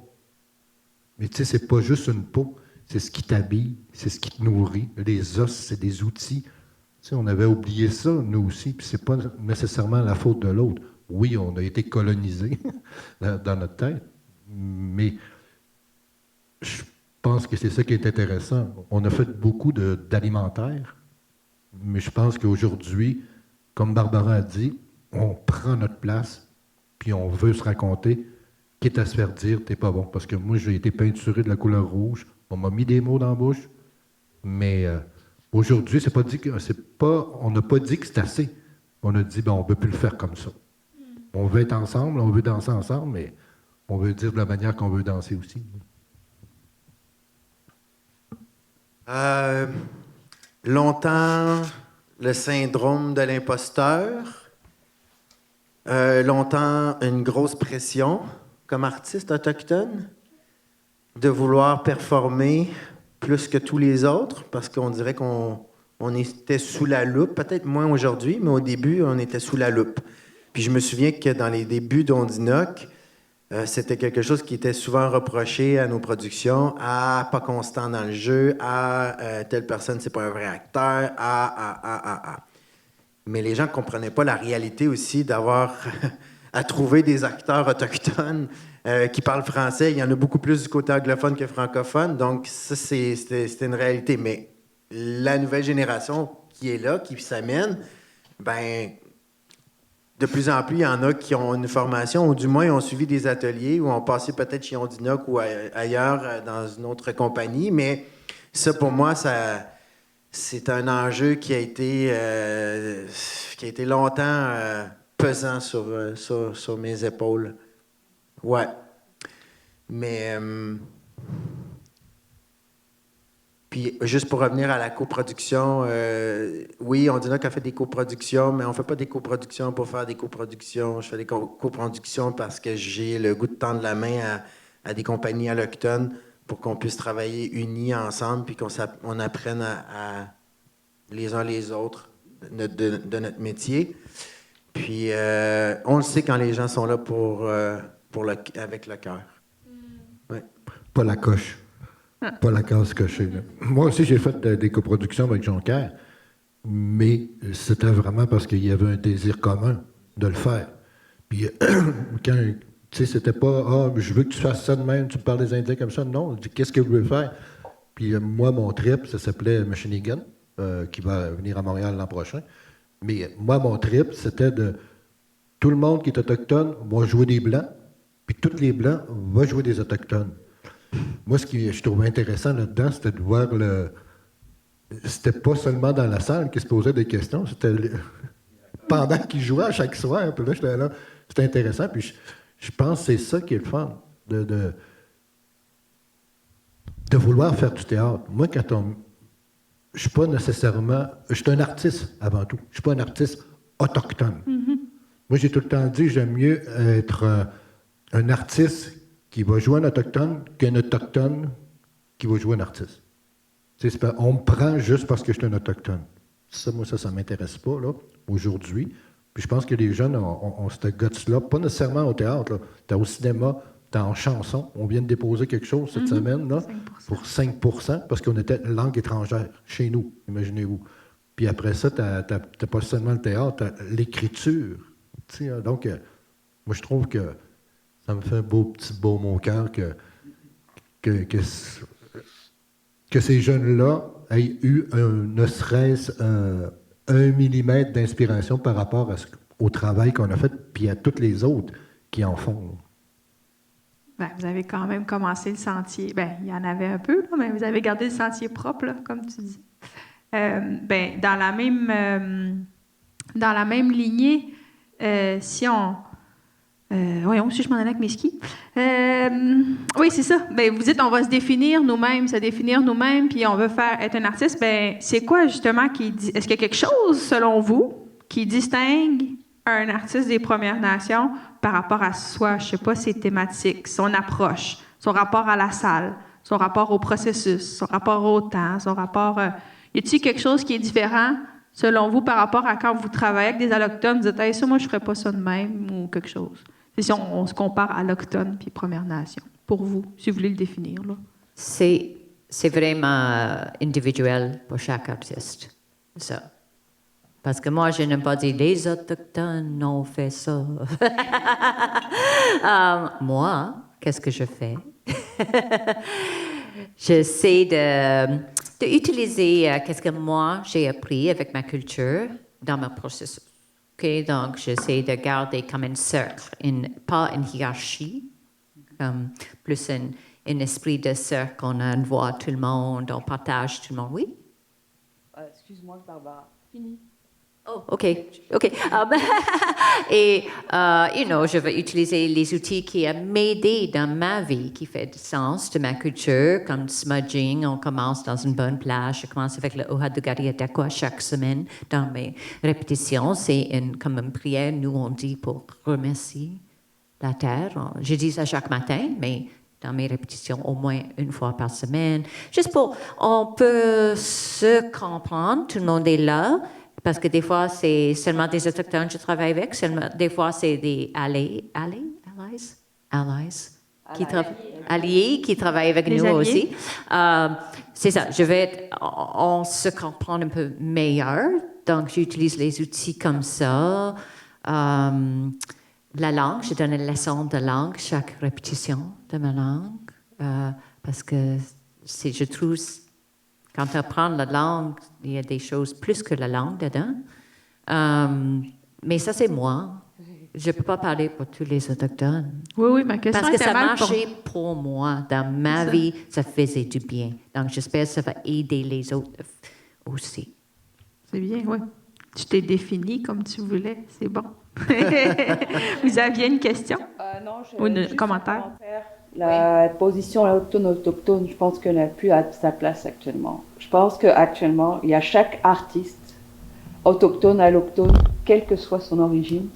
Mais tu sais, c'est pas juste une peau, c'est ce qui t'habille, c'est ce qui te nourrit. Les os, c'est des outils. Tu sais, on avait oublié ça, nous aussi, puis c'est pas nécessairement la faute de l'autre. Oui, on a été colonisés dans notre tête, mais je pense que c'est ça qui est intéressant. On a fait beaucoup d'alimentaire, mais je pense qu'aujourd'hui, comme Barbara a dit, on prend notre place, puis on veut se raconter, quitte à se faire dire, t'es pas bon. Parce que moi, j'ai été peinturé de la couleur rouge, on m'a mis des mots dans la bouche, mais aujourd'hui, on n'a pas dit que c'est assez. On a dit, on ne peut plus le faire comme ça. On veut être ensemble, on veut danser ensemble, mais on veut dire de la manière qu'on veut danser aussi. Longtemps, le syndrome de l'imposteur. Longtemps, une grosse pression comme artiste autochtone de vouloir performer plus que tous les autres parce qu'on dirait qu'on était sous la loupe. Peut-être moins aujourd'hui, mais au début, on était sous la loupe. Puis je me souviens que dans les débuts d'Ondinoc, c'était quelque chose qui était souvent reproché à nos productions. Ah, pas constant dans le jeu. Ah, telle personne, c'est pas un vrai acteur. Mais les gens ne comprenaient pas la réalité aussi d'avoir à trouver des acteurs autochtones qui parlent français. Il y en a beaucoup plus du côté anglophone que francophone. Donc, ça, c'était une réalité. Mais la nouvelle génération qui est là, qui s'amène, ben de plus en plus, il y en a qui ont une formation, ou du moins ont suivi des ateliers, ou ont passé peut-être chez Ondinoc ou ailleurs dans une autre compagnie. Mais ça, pour moi, c'est un enjeu qui a été longtemps pesant sur mes épaules. Ouais. Mais... Puis, juste pour revenir à la coproduction, oui, on dirait qu'on fait des coproductions, mais on ne fait pas des coproductions pour faire des coproductions. Je fais des coproductions parce que j'ai le goût de tendre la main à des compagnies allochtones pour qu'on puisse travailler unis ensemble puis qu'on apprenne à les uns les autres de notre métier. Puis, on le sait quand les gens sont là avec le cœur. Ouais. Pas la coche. Pas la case cochée. Là. Moi aussi, j'ai fait des coproductions avec Jonquière, mais c'était vraiment parce qu'il y avait un désir commun de le faire. Puis, quand, tu sais, c'était pas « Ah, je veux que tu fasses ça de même, tu me parles des Indiens comme ça. » Non, je dis « Qu'est-ce que vous voulez faire? » Puis moi, mon trip, ça s'appelait Machinigan, qui va venir à Montréal l'an prochain. Mais moi, mon trip, c'était de... Tout le monde qui est autochtone va jouer des Blancs, puis tous les Blancs vont jouer des Autochtones. Moi, ce que je trouvais intéressant là-dedans, c'était de voir C'était pas seulement dans la salle qu'ils se posaient des questions, c'était pendant qu'ils jouaient à chaque soir. Puis là, j'étais là. C'était intéressant. Puis je pense que c'est ça qui est le fun, de vouloir faire du théâtre. Moi, je suis pas nécessairement... Je suis un artiste, avant tout. Je suis pas un artiste autochtone. Mm-hmm. Moi, j'ai tout le temps dit, j'aime mieux être un artiste qui va jouer un autochtone qu'un autochtone qui va jouer un artiste. On me prend juste parce que je suis un autochtone. Ça, moi, ça ne m'intéresse pas, là, aujourd'hui. Puis je pense que les jeunes ont ce guts-là, pas nécessairement au théâtre, là. T'as au cinéma, t'as en chanson. On vient de déposer quelque chose cette semaine, là, 5%. Pour 5%, parce qu'on était langue étrangère, chez nous, imaginez-vous. Puis après ça, t'as pas seulement le théâtre, t'as l'écriture. Donc, moi, je trouve que ça me fait un beau petit baume au cœur que ces jeunes-là aient eu ne serait-ce 1 millimètre d'inspiration par rapport au travail qu'on a fait, puis à tous les autres qui en font. Bien, vous avez quand même commencé le sentier. Bien, il y en avait un peu, là, mais vous avez gardé le sentier propre, là, comme tu dis. Bien, dans la même lignée, si on... voyons, si je m'en allais avec mes skis. Oui, c'est ça. Ben, vous dites, on va se définir nous-mêmes, puis on veut être un artiste. Ben, c'est quoi, justement, est-ce qu'il y a quelque chose, selon vous, qui distingue un artiste des Premières Nations par rapport à soi? Je ne sais pas, ses thématiques, son approche, son rapport à la salle, son rapport au processus, son rapport au temps, son rapport... y a-t-il quelque chose qui est différent, selon vous, par rapport à quand vous travaillez avec des Allochtones, vous dites, hey, ça, moi, je ne ferais pas ça de même, ou quelque chose? C'est si on se compare à Allochtones puis Premières Nations, pour vous, si vous voulez le définir. Là. C'est vraiment individuel pour chaque artiste, ça. Parce que moi, je n'aime pas dire les Autochtones ont fait ça. Moi, qu'est-ce que je fais? J'essaie d'utiliser qu'est-ce que moi j'ai appris avec ma culture dans mon processus. Okay, donc, j'essaie de garder comme un cercle, pas une hiérarchie, comme plus un esprit de cercle. On a une voix tout le monde, on partage tout le monde. Oui? Excuse-moi, Barbara. Fini. Oh, OK. Et, je vais utiliser les outils qui m'aident dans ma vie, qui fait du sens de ma culture, comme smudging. On commence dans une bonne plage. Je commence avec le Ohadugari Adekwa chaque semaine dans mes répétitions. C'est comme une prière, nous, on dit, pour remercier la terre. Je dis ça chaque matin, mais dans mes répétitions, au moins une fois par semaine. Juste on peut se comprendre, tout le monde est là. Parce que des fois, c'est seulement des Autochtones que je travaille avec. Des fois, c'est des alliés qui travaillent avec nous aussi. C'est ça. On se comprend un peu meilleur. Donc, j'utilise les outils comme ça. La langue, je donne une leçon de langue chaque répétition de ma langue. Parce que je trouve... Quand tu apprends la langue, il y a des choses plus que la langue dedans. Mais ça, c'est moi. je peux pas parler pour tous les Autochtones. Oui, ma question Parce que était ça mal marchait pour moi. Dans ma Ça. vie, ça faisait du bien. Donc, j'espère que ça va aider les autres aussi. C'est bien, oui. Tu t'es défini comme tu voulais, c'est bon. Vous aviez une question? Non, j'ai Ou un juste un commentaire? La position autochtone, je pense qu'elle n'a plus à sa place actuellement. Je pense qu'actuellement, il y a chaque artiste, autochtone, alloctone, quelle que soit son origine,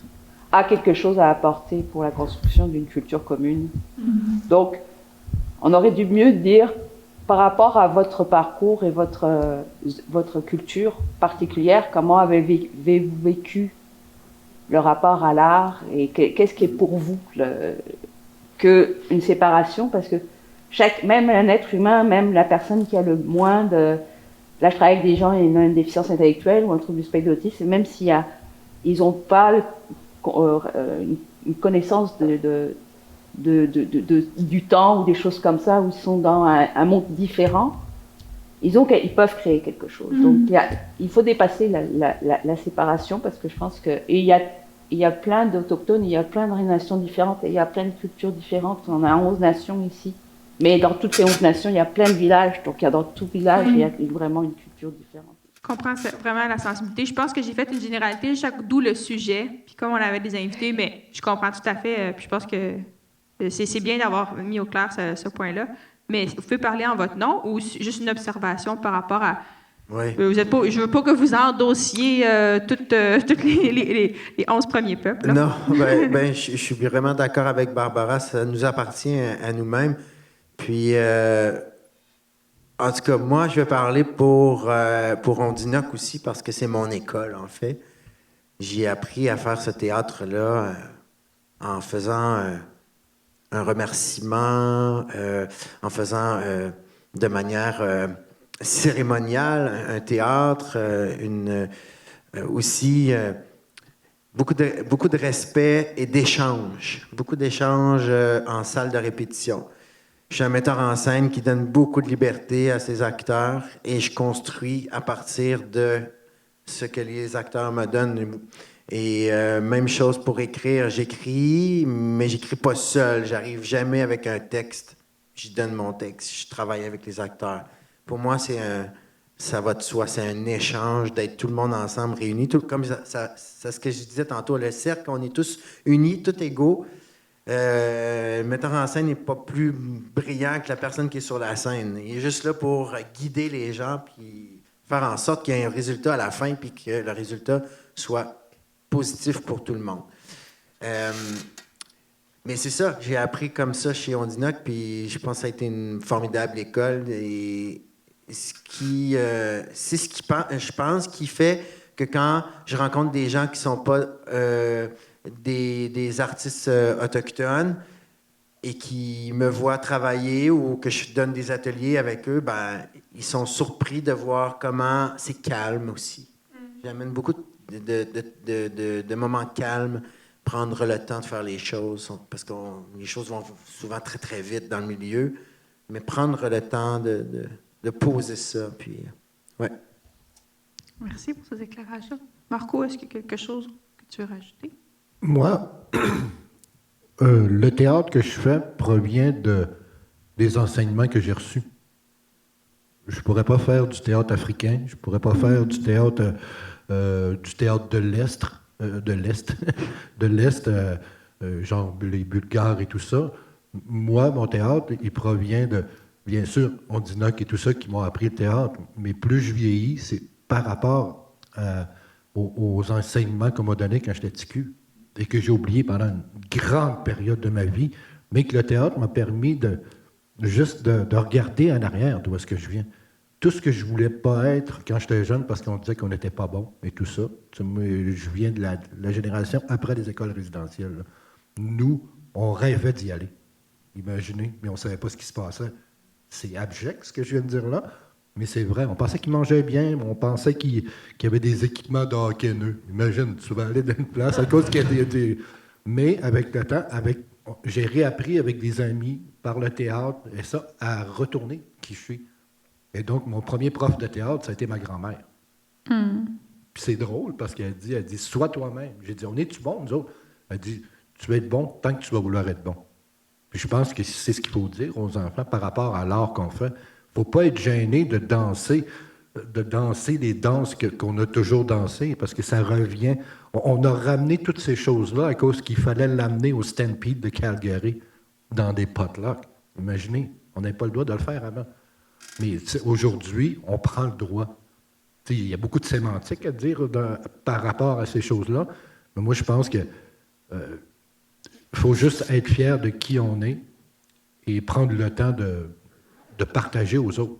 a quelque chose à apporter pour la construction d'une culture commune. Donc, on aurait dû mieux dire, par rapport à votre parcours et votre culture particulière, comment avez-vous vécu le rapport à l'art et qu'est-ce qui est pour vous qu'une séparation, parce que même un être humain, même la personne qui a le moins de... Là, je travaille avec des gens ayant une déficience intellectuelle ou un trouble du spectre de l'autisme, et même s'ils n'ont pas une connaissance du temps ou des choses comme ça, où ils sont dans un monde différent, ils peuvent créer quelque chose. Donc, il faut dépasser la séparation, parce que je pense que... Il y a plein d'Autochtones, il y a plein de nations différentes, et il y a plein de cultures différentes. On a 11 nations ici. Mais dans toutes ces 11 nations, il y a plein de villages. Donc, dans tout village, il y a vraiment une culture différente. Je comprends vraiment la sensibilité. Je pense que j'ai fait une généralité, d'où le sujet. Puis comme on avait des invités, mais je comprends tout à fait. Puis je pense que c'est bien d'avoir mis au clair ce point-là. Mais vous pouvez parler en votre nom ou juste une observation par rapport à... Oui. je ne veux pas que vous endossiez toutes les 11 premiers peuples. Là. Non, je suis vraiment d'accord avec Barbara. Ça nous appartient à nous-mêmes. Puis, en tout cas, moi, je vais parler pour Ondinoc aussi, parce que c'est mon école, en fait. J'ai appris à faire ce théâtre-là en faisant un remerciement, en faisant de manière cérémoniale un théâtre, aussi beaucoup de respect et d'échanges, beaucoup d'échanges en salle de répétition. Je suis un metteur en scène qui donne beaucoup de liberté à ses acteurs et je construis à partir de ce que les acteurs me donnent. Et même chose pour écrire. J'écris, mais j'écris pas seul. J'arrive jamais avec un texte. Je donne mon texte. Je travaille avec les acteurs. Pour moi, ça va de soi. C'est un échange d'être tout le monde ensemble réunis. Comme c'est ce que je disais tantôt, le cercle, on est tous unis, tous égaux. Le metteur en scène n'est pas plus brillant que la personne qui est sur la scène. Il est juste là pour guider les gens puis faire en sorte qu'il y ait un résultat à la fin puis que le résultat soit positif pour tout le monde. Mais c'est ça, j'ai appris comme ça chez Ondinoc puis je pense que ça a été une formidable école et c'est ce qui, je pense, qui fait que quand je rencontre des gens qui ne sont pas des artistes autochtones et qui me voient travailler ou que je donne des ateliers avec eux, ben, ils sont surpris de voir comment c'est calme aussi. J'amène beaucoup de moments calmes, prendre le temps de faire les choses, parce que les choses vont souvent très, très vite dans le milieu, mais prendre le temps de poser ça, puis ouais. Merci pour ces éclairages-là. Marco, est-ce qu'il y a quelque chose que tu veux rajouter? Moi, le théâtre que je fais provient des enseignements que j'ai reçus. Je ne pourrais pas faire du théâtre africain, je ne pourrais pas faire du théâtre de l'Est, genre les Bulgares et tout ça. Moi, mon théâtre, il provient de, bien sûr, Ondinoc et tout ça qui m'ont appris le théâtre, mais plus je vieillis, c'est par rapport aux enseignements qu'on m'a donnés quand j'étais petit cul et que j'ai oublié pendant une grande période de ma vie, mais que le théâtre m'a permis de regarder en arrière d'où est-ce que je viens. Tout ce que je voulais pas être quand j'étais jeune parce qu'on disait qu'on n'était pas bon et tout ça. Je viens de la génération après les écoles résidentielles. Là. Nous, on rêvait d'y aller. Imaginez, mais on ne savait pas ce qui se passait. C'est abject ce que je viens de dire là, mais c'est vrai. On pensait qu'ils mangeaient bien, on pensait qu'il y avait des équipements de hockey neufs. Imagine, tu vas aller dans une place à cause qu'il y a des... Mais avec le temps, j'ai réappris avec des amis par le théâtre et ça, à retourner qui je suis. Et donc, mon premier prof de théâtre, ça a été ma grand-mère. Puis c'est drôle parce qu'elle dit, sois toi-même. J'ai dit, on est-tu bon, nous autres? Elle dit, tu vas être bon tant que tu vas vouloir être bon. Puis je pense que c'est ce qu'il faut dire aux enfants par rapport à l'art qu'on fait. Il ne faut pas être gêné de danser les danses qu'on a toujours dansées, parce que ça revient. On a ramené toutes ces choses-là à cause qu'il fallait l'amener au Stampede de Calgary dans des potlucks. Imaginez, on n'avait pas le droit de le faire avant. Mais aujourd'hui, on prend le droit. Il y a beaucoup de sémantique à dire par rapport à ces choses-là. Mais moi, je pense que faut juste être fier de qui on est et prendre le temps de partager aux autres.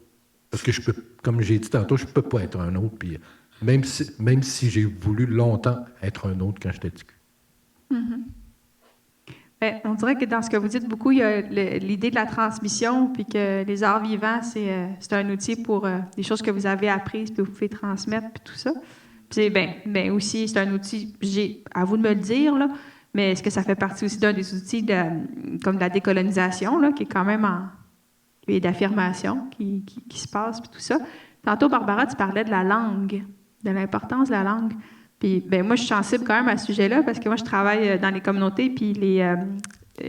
Parce que je peux, comme j'ai dit tantôt, je ne peux pas être un autre. Puis même si j'ai voulu longtemps être un autre quand j'étais petit. Bien, on dirait que dans ce que vous dites beaucoup, il y a l'idée de la transmission, puis que les arts vivants, c'est un outil pour des choses que vous avez apprises, puis vous pouvez transmettre, puis tout ça. Puis ben aussi, c'est un outil, à vous de me le dire, là, mais est-ce que ça fait partie aussi d'un des outils comme de la décolonisation, là, qui est quand même et d'affirmation qui se passe, puis tout ça. Tantôt, Barbara, tu parlais de la langue, de l'importance de la langue. Puis, ben moi, je suis sensible quand même à ce sujet-là, parce que moi, je travaille dans les communautés, puis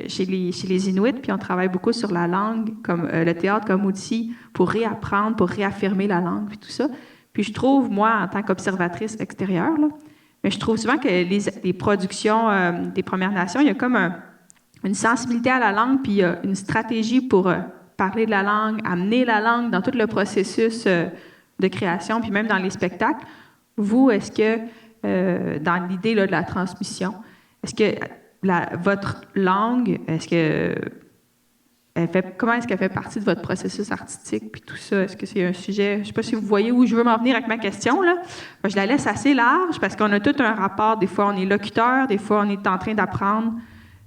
chez les Inuits, puis on travaille beaucoup sur la langue, comme le théâtre comme outil pour réapprendre, pour réaffirmer la langue, puis tout ça. Puis je trouve, moi, en tant qu'observatrice extérieure, là, mais je trouve souvent que les productions des Premières Nations, il y a comme une sensibilité à la langue, puis il y a une stratégie pour parler de la langue, amener la langue dans tout le processus de création, puis même dans les spectacles. Vous, est-ce que, dans l'idée là, de la transmission, est-ce que votre langue, comment est-ce qu'elle fait partie de votre processus artistique, puis tout ça? Est-ce que c'est un sujet... Je ne sais pas si vous voyez où je veux m'en venir avec ma question, là. Moi, je la laisse assez large, parce qu'on a tout un rapport. Des fois, on est locuteur, des fois, on est en train d'apprendre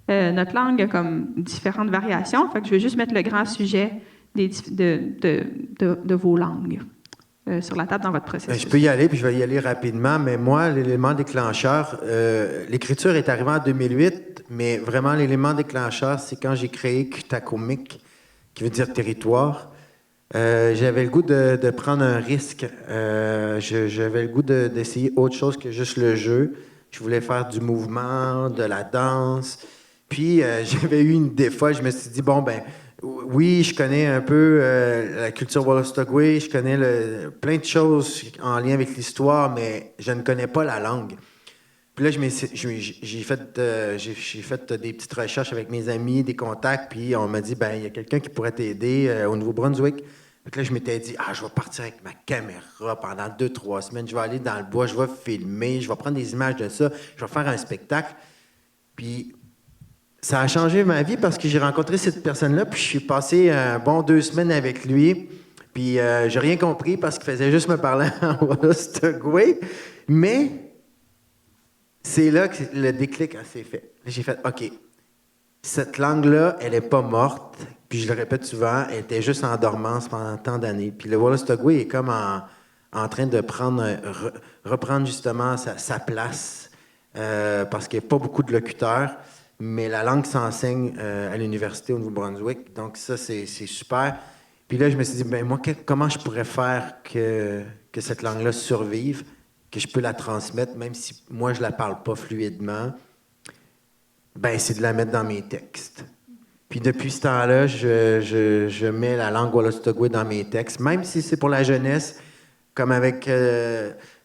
notre langue a comme différentes variations. Fait que je veux juste mettre le grand sujet de vos langues sur la table dans votre processus. Bien, je peux y aller, puis je vais y aller rapidement, mais moi, l'élément déclencheur, l'écriture est arrivée en 2008, mais vraiment, l'élément déclencheur, c'est quand j'ai créé Kutakumik, qui veut dire territoire. J'avais le goût de prendre un risque. J'avais le goût d'essayer autre chose que juste le jeu. Je voulais faire du mouvement, de la danse. Puis, j'avais eu des fois, je me suis dit, bon, ben, oui, je connais un peu la culture Wolastoqey, je connais plein de choses en lien avec l'histoire, mais je ne connais pas la langue. Puis là, j'ai fait des petites recherches avec mes amis, des contacts, puis on m'a dit, ben, il y a quelqu'un qui pourrait t'aider au Nouveau-Brunswick. Puis là, je m'étais dit, je vais partir avec ma caméra pendant 2-3 semaines, je vais aller dans le bois, je vais filmer, je vais prendre des images de ça, je vais faire un spectacle. Puis ça a changé ma vie parce que j'ai rencontré cette personne-là, puis je suis passé un bon 2 semaines avec lui, puis j'ai rien compris parce qu'il faisait juste me parler en Wolastoqey, mais c'est là que le déclic s'est fait. J'ai fait, OK, cette langue-là, elle n'est pas morte, puis je le répète souvent, elle était juste en dormance pendant tant d'années. Puis le Wolastoqey est comme en train de reprendre justement sa place, parce qu'il n'y a pas beaucoup de locuteurs, mais la langue s'enseigne à l'université au Nouveau-Brunswick, donc ça, c'est super. Puis là, je me suis dit, ben moi, comment je pourrais faire que cette langue-là survive, que je peux la transmettre, même si moi, je la parle pas fluidement, ben c'est de la mettre dans mes textes. Puis depuis ce temps-là, je mets la langue Wolastoqey dans mes textes, même si c'est pour la jeunesse, comme avec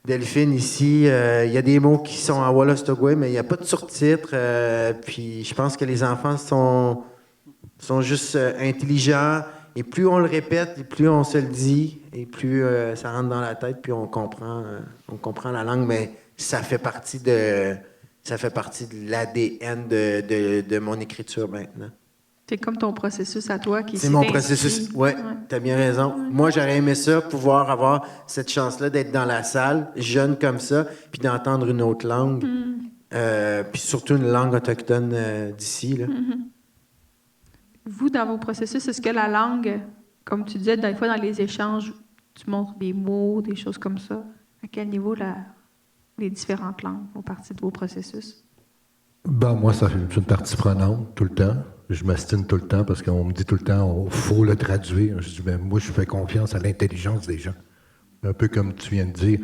Delphine ici, il y a des mots qui sont en Wolastoqey, mais il n'y a pas de sous-titres. Puis je pense que les enfants sont juste intelligents, et plus on le répète, et plus on se le dit, et plus ça rentre dans la tête, puis on comprend la langue, mais ça fait partie de l'ADN de mon écriture maintenant. C'est comme ton processus à toi qui c'est mon processus. Oui, tu as bien raison. Moi, j'aurais aimé ça, pouvoir avoir cette chance-là d'être dans la salle, jeune comme ça, puis d'entendre une autre langue, puis surtout une langue autochtone d'ici. Là. Vous, dans vos processus, est-ce que la langue, comme tu disais, des fois dans les échanges, tu montres des mots, des choses comme ça? À quel niveau les différentes langues font partie de vos processus? Ben, moi, c'est une partie prenante tout le temps. Je m'astine tout le temps parce qu'on me dit tout le temps il faut le traduire. Je dis, ben, moi, je fais confiance à l'intelligence des gens. Un peu comme tu viens de dire.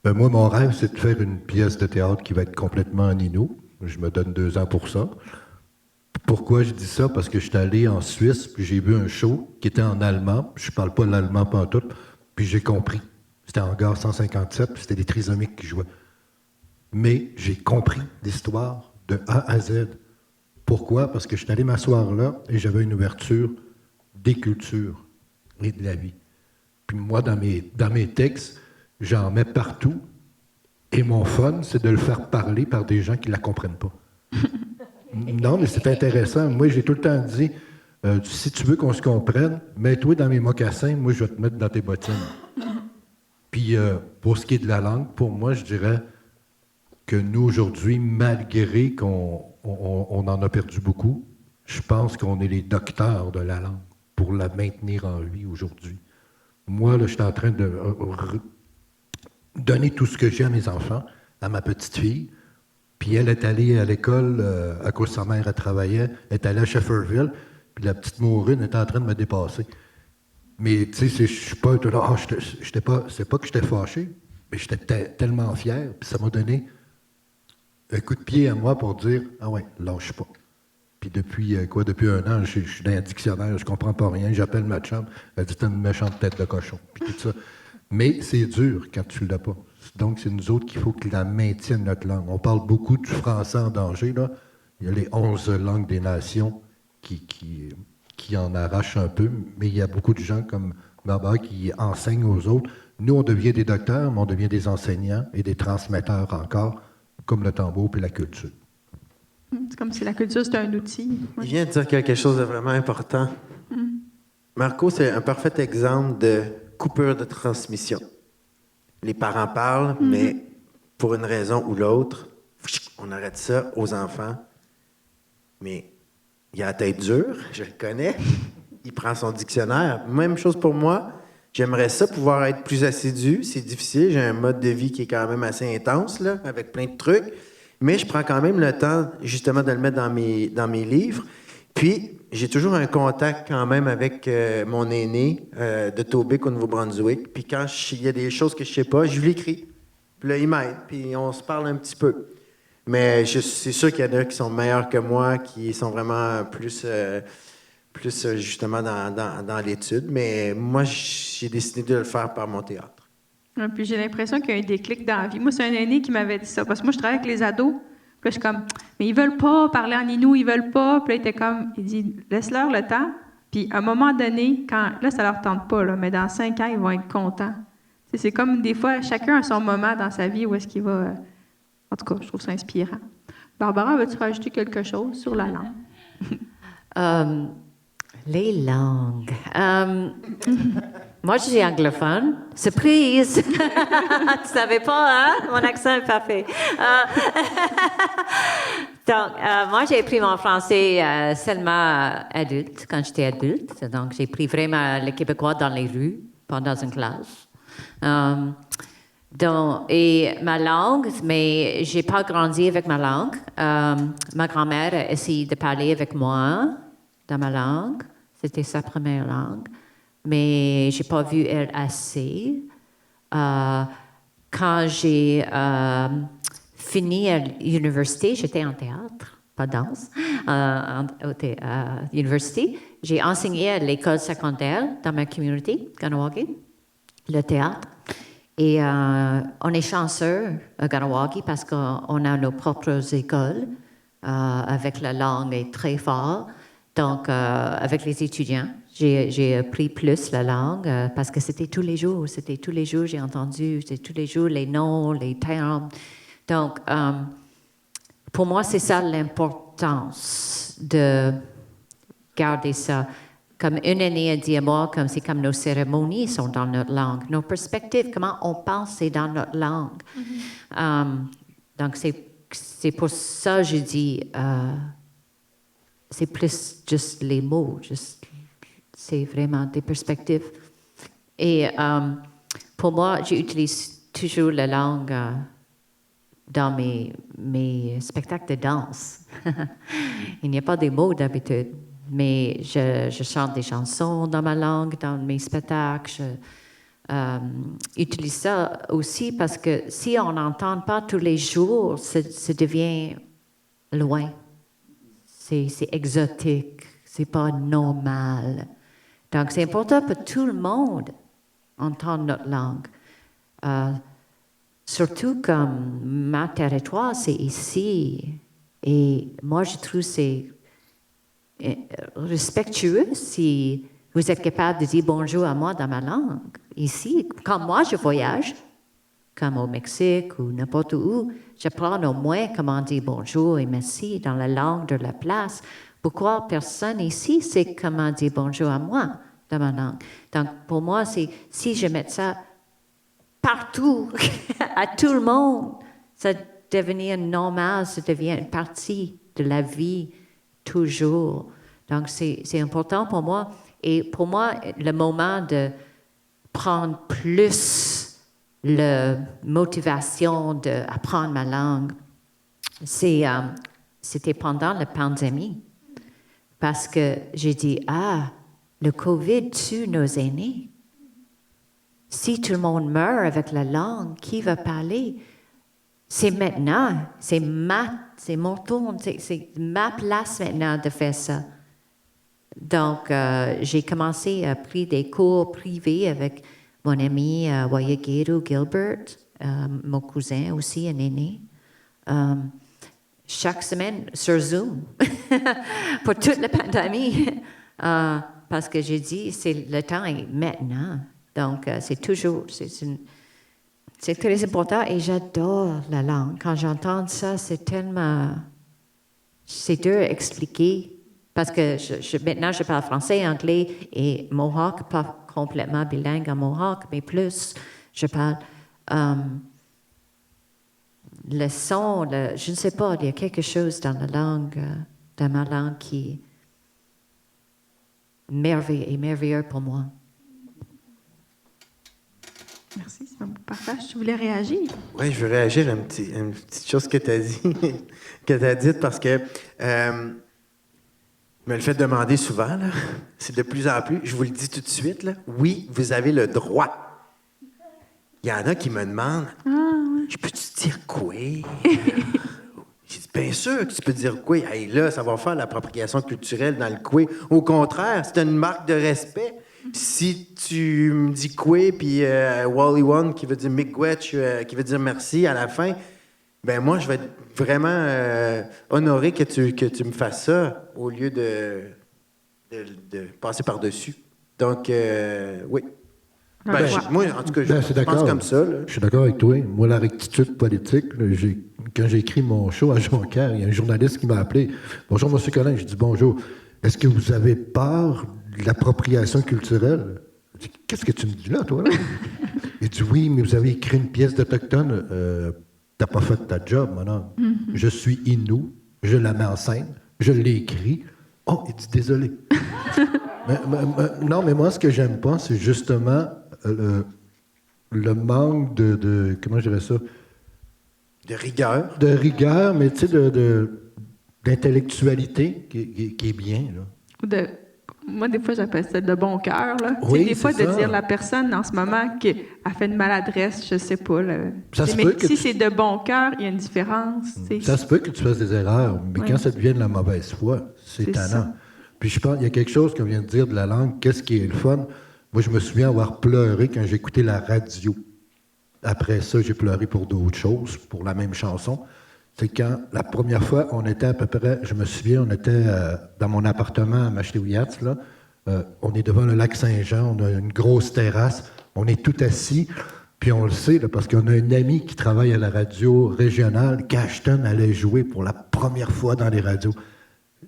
Ben, moi, mon rêve, c'est de faire une pièce de théâtre qui va être complètement en Innu. Je me donne 2 ans pour ça. Pourquoi je dis ça? Parce que je suis allé en Suisse, puis j'ai vu un show qui était en allemand. Je parle pas l'allemand pantoute, puis j'ai compris. C'était en gare 157, puis c'était des trisomiques qui jouaient. Mais j'ai compris l'histoire de A à Z. Pourquoi? Parce que je suis allé m'asseoir là et j'avais une ouverture des cultures et de la vie. Puis moi, dans mes textes, j'en mets partout. Et mon fun, c'est de le faire parler par des gens qui ne la comprennent pas. Non, mais c'est intéressant. Moi, j'ai tout le temps dit, si tu veux qu'on se comprenne, mets-toi dans mes mocassins, moi, je vais te mettre dans tes bottines. Puis, pour ce qui est de la langue, pour moi, je dirais que nous, aujourd'hui, malgré qu'on en a perdu beaucoup, je pense qu'on est les docteurs de la langue pour la maintenir en vie aujourd'hui. Moi, là, je suis en train de donner tout ce que j'ai à mes enfants, à ma petite fille. Puis elle est allée à l'école, à cause de sa mère, elle travaillait, elle est allée à Shefferville, puis la petite Maureen était en train de me dépasser. Mais tu sais, je suis pas là, c'est pas que j'étais fâché, mais j'étais tellement fier, puis ça m'a donné un coup de pied à moi pour dire, ah ouais, lâche pas. Puis depuis 1 an, je suis dans un dictionnaire, je comprends pas rien, j'appelle ma chum, elle dit, t'as une méchante tête de cochon, puis tout ça. Mais c'est dur quand tu l'as pas. Donc, c'est nous autres qu'il faut que la maintienne, notre langue. On parle beaucoup du français en danger, là. Il y a les 11 langues des nations qui en arrachent un peu, mais il y a beaucoup de gens comme Barbara qui enseignent aux autres. Nous, on devient des docteurs, mais on devient des enseignants et des transmetteurs encore, comme le tambour et la culture. C'est comme si la culture, c'était un outil. Il vient de dire quelque chose de vraiment important. Marco, c'est un parfait exemple de coupure de transmission. Les parents parlent, mais pour une raison ou l'autre, on arrête ça aux enfants. Mais il a la tête dure, je le connais. Il prend son dictionnaire. Même chose pour moi. J'aimerais ça pouvoir être plus assidu. C'est difficile. J'ai un mode de vie qui est quand même assez intense, là, avec plein de trucs. Mais je prends quand même le temps, justement, de le mettre dans mes livres. Puis, j'ai toujours un contact quand même avec mon aîné de Tobic au Nouveau-Brunswick. Puis quand il y a des choses que je sais pas, je lui écris. Puis là, il m'aide. Puis on se parle un petit peu. Mais c'est sûr qu'il y en a qui sont meilleurs que moi, qui sont vraiment plus justement dans l'étude. Mais moi, j'ai décidé de le faire par mon théâtre. Puis j'ai l'impression qu'il y a un déclic dans la vie. Moi, c'est un aîné qui m'avait dit ça. Parce que moi, je travaille avec les ados. Puis là, je suis comme, mais ils veulent pas parler en inou, ils veulent pas. Puis là, il était comme, il dit, laisse-leur le temps. Puis à un moment donné, là, ça leur tente pas, là, mais dans 5 ans, ils vont être contents. C'est comme des fois, chacun a son moment dans sa vie où est-ce qu'il va. En tout cas, je trouve ça inspirant. Barbara, veux-tu rajouter quelque chose sur la langue? Les langues. Moi, je suis anglophone. Surprise! Tu savais pas, hein? Mon accent est parfait. Donc, moi, j'ai appris mon français seulement adulte, quand j'étais adulte. Donc, j'ai pris vraiment le québécois dans les rues, pas dans une classe. Et ma langue, mais j'ai pas grandi avec ma langue. Ma grand-mère a essayé de parler avec moi dans ma langue. C'était sa première langue. Mais j'ai pas vu elle assez. Quand j'ai fini à l'université, j'étais en théâtre, pas danse, à l'université. J'ai enseigné à l'école secondaire dans ma communauté, Kahnawake, le théâtre. Et on est chanceux à Kahnawake parce qu'on a nos propres écoles avec la langue est très forte. Donc, avec les étudiants, j'ai appris plus la langue parce que c'était tous les jours. J'ai entendu, c'était tous les jours les noms, les termes. Donc, pour moi, c'est ça l'importance de garder ça. Comme une année a dit à moi, comme c'est comme nos cérémonies sont dans notre langue, nos perspectives, comment on pense, c'est dans notre langue. Donc, c'est pour ça que je dis, c'est plus juste les mots, c'est vraiment des perspectives. Et pour moi, j'utilise toujours la langue dans mes spectacles de danse. Il n'y a pas des mots d'habitude. Mais je chante des chansons dans ma langue, dans mes spectacles. J'utilise ça aussi parce que si on n'entend pas tous les jours, ça devient loin. C'est exotique. C'est pas normal. Donc, c'est important pour tout le monde d'entendre notre langue. Surtout comme ma territoire, c'est ici. Et moi, je trouve que c'est respectueux si vous êtes capable de dire bonjour à moi dans ma langue. Ici, quand moi je voyage, comme au Mexique ou n'importe où, j'apprends au moins comment dire bonjour et merci dans la langue de la place. Pourquoi personne ici sait comment dire bonjour à moi dans ma langue? Donc, pour moi, c'est si je mets ça partout, à tout le monde, ça devient normal, ça devient une partie de la vie, toujours. Donc, c'est important pour moi. Et pour moi, le moment de prendre plus la motivation d'apprendre ma langue, c'était pendant la pandémie. Parce que j'ai dit, le COVID tue nos aînés. Si tout le monde meurt avec la langue, qui va parler? C'est maintenant, c'est mon tour, c'est ma place maintenant de faire ça. Donc, j'ai commencé à prendre des cours privés avec mon ami Wayagero Gilbert, mon cousin aussi, un aîné. Chaque semaine sur Zoom, pour toute la pandémie, parce que j'ai dit, le temps est maintenant. Donc, c'est toujours, c'est très important et j'adore la langue. Quand j'entends ça, c'est dur à expliquer parce que maintenant, je parle français, anglais et Mohawk, pas complètement bilingue en Mohawk, mais plus, je parle le son, je ne sais pas, il y a quelque chose dans la langue, dans ma langue qui est merveilleux pour moi. Merci, c'est un beau partage. Tu voulais réagir? Oui, je veux réagir à une petite chose que tu as dit, dite, parce que me le fait demander souvent, là, c'est de plus en plus, je vous le dis tout de suite, là, oui, vous avez le droit. Il y en a qui me demandent, je peux-tu dire quoi? J'ai dit, bien sûr que tu peux dire quoi. Hey, là, ça va faire l'appropriation culturelle dans le quoi. Au contraire, c'est une marque de respect. Si tu me dis quoi, puis Wally One qui veut dire miigwech, qui veut dire merci à la fin, ben moi, je vais être vraiment honoré que tu me fasses ça au lieu de passer par-dessus. Donc, oui. Moi, en tout cas, je pense comme ça. Là. Je suis d'accord avec toi. Moi, la rectitude politique, là, quand j'ai écrit mon show à Jonquière, il y a un journaliste qui m'a appelé. « Bonjour, M. Collin. » Je dis « Bonjour. Est-ce que vous avez peur de l'appropriation culturelle? » Je dis « Qu'est-ce que tu me dis là, toi? » Il dit « Oui, mais vous avez écrit une pièce d'Autochtone. T'as pas fait ta job, mon homme. Je suis Innu. Je la mets en scène. Je l'ai écrit. Oh, il dit « Désolé. » Non, mais moi, ce que j'aime pas, c'est justement le manque de comment je dirais ça? De rigueur. De rigueur, mais tu sais, d'intellectualité qui est bien, là. Moi, des fois, j'appelle ça de bon cœur, là. Oui, des fois, c'est de ça. dire la personne, en ce moment, qu'elle fait une maladresse, je sais pas, là. Ça se Mais peut que si c'est de bon cœur, il y a une différence, tu sais. Ça se peut que tu fasses des erreurs, mais Oui. quand ça devient de la mauvaise foi, c'est C'est tannant. ça. Puis je pense, il y a quelque chose qu'on vient de dire de la langue, qu'est-ce qui est le fun? Moi, je me souviens avoir pleuré quand j'ai écouté la radio. Après ça, j'ai pleuré pour d'autres choses, pour la même chanson. C'est quand, la première fois, on était à peu près, je me souviens, on était dans mon appartement à Machliouiatz, là. On est devant le lac Saint-Jean, on a une grosse terrasse, on est tout assis, puis on le sait, là, parce qu'on a une amie qui travaille à la radio régionale, qu'Ashton allait jouer pour la première fois dans les radios.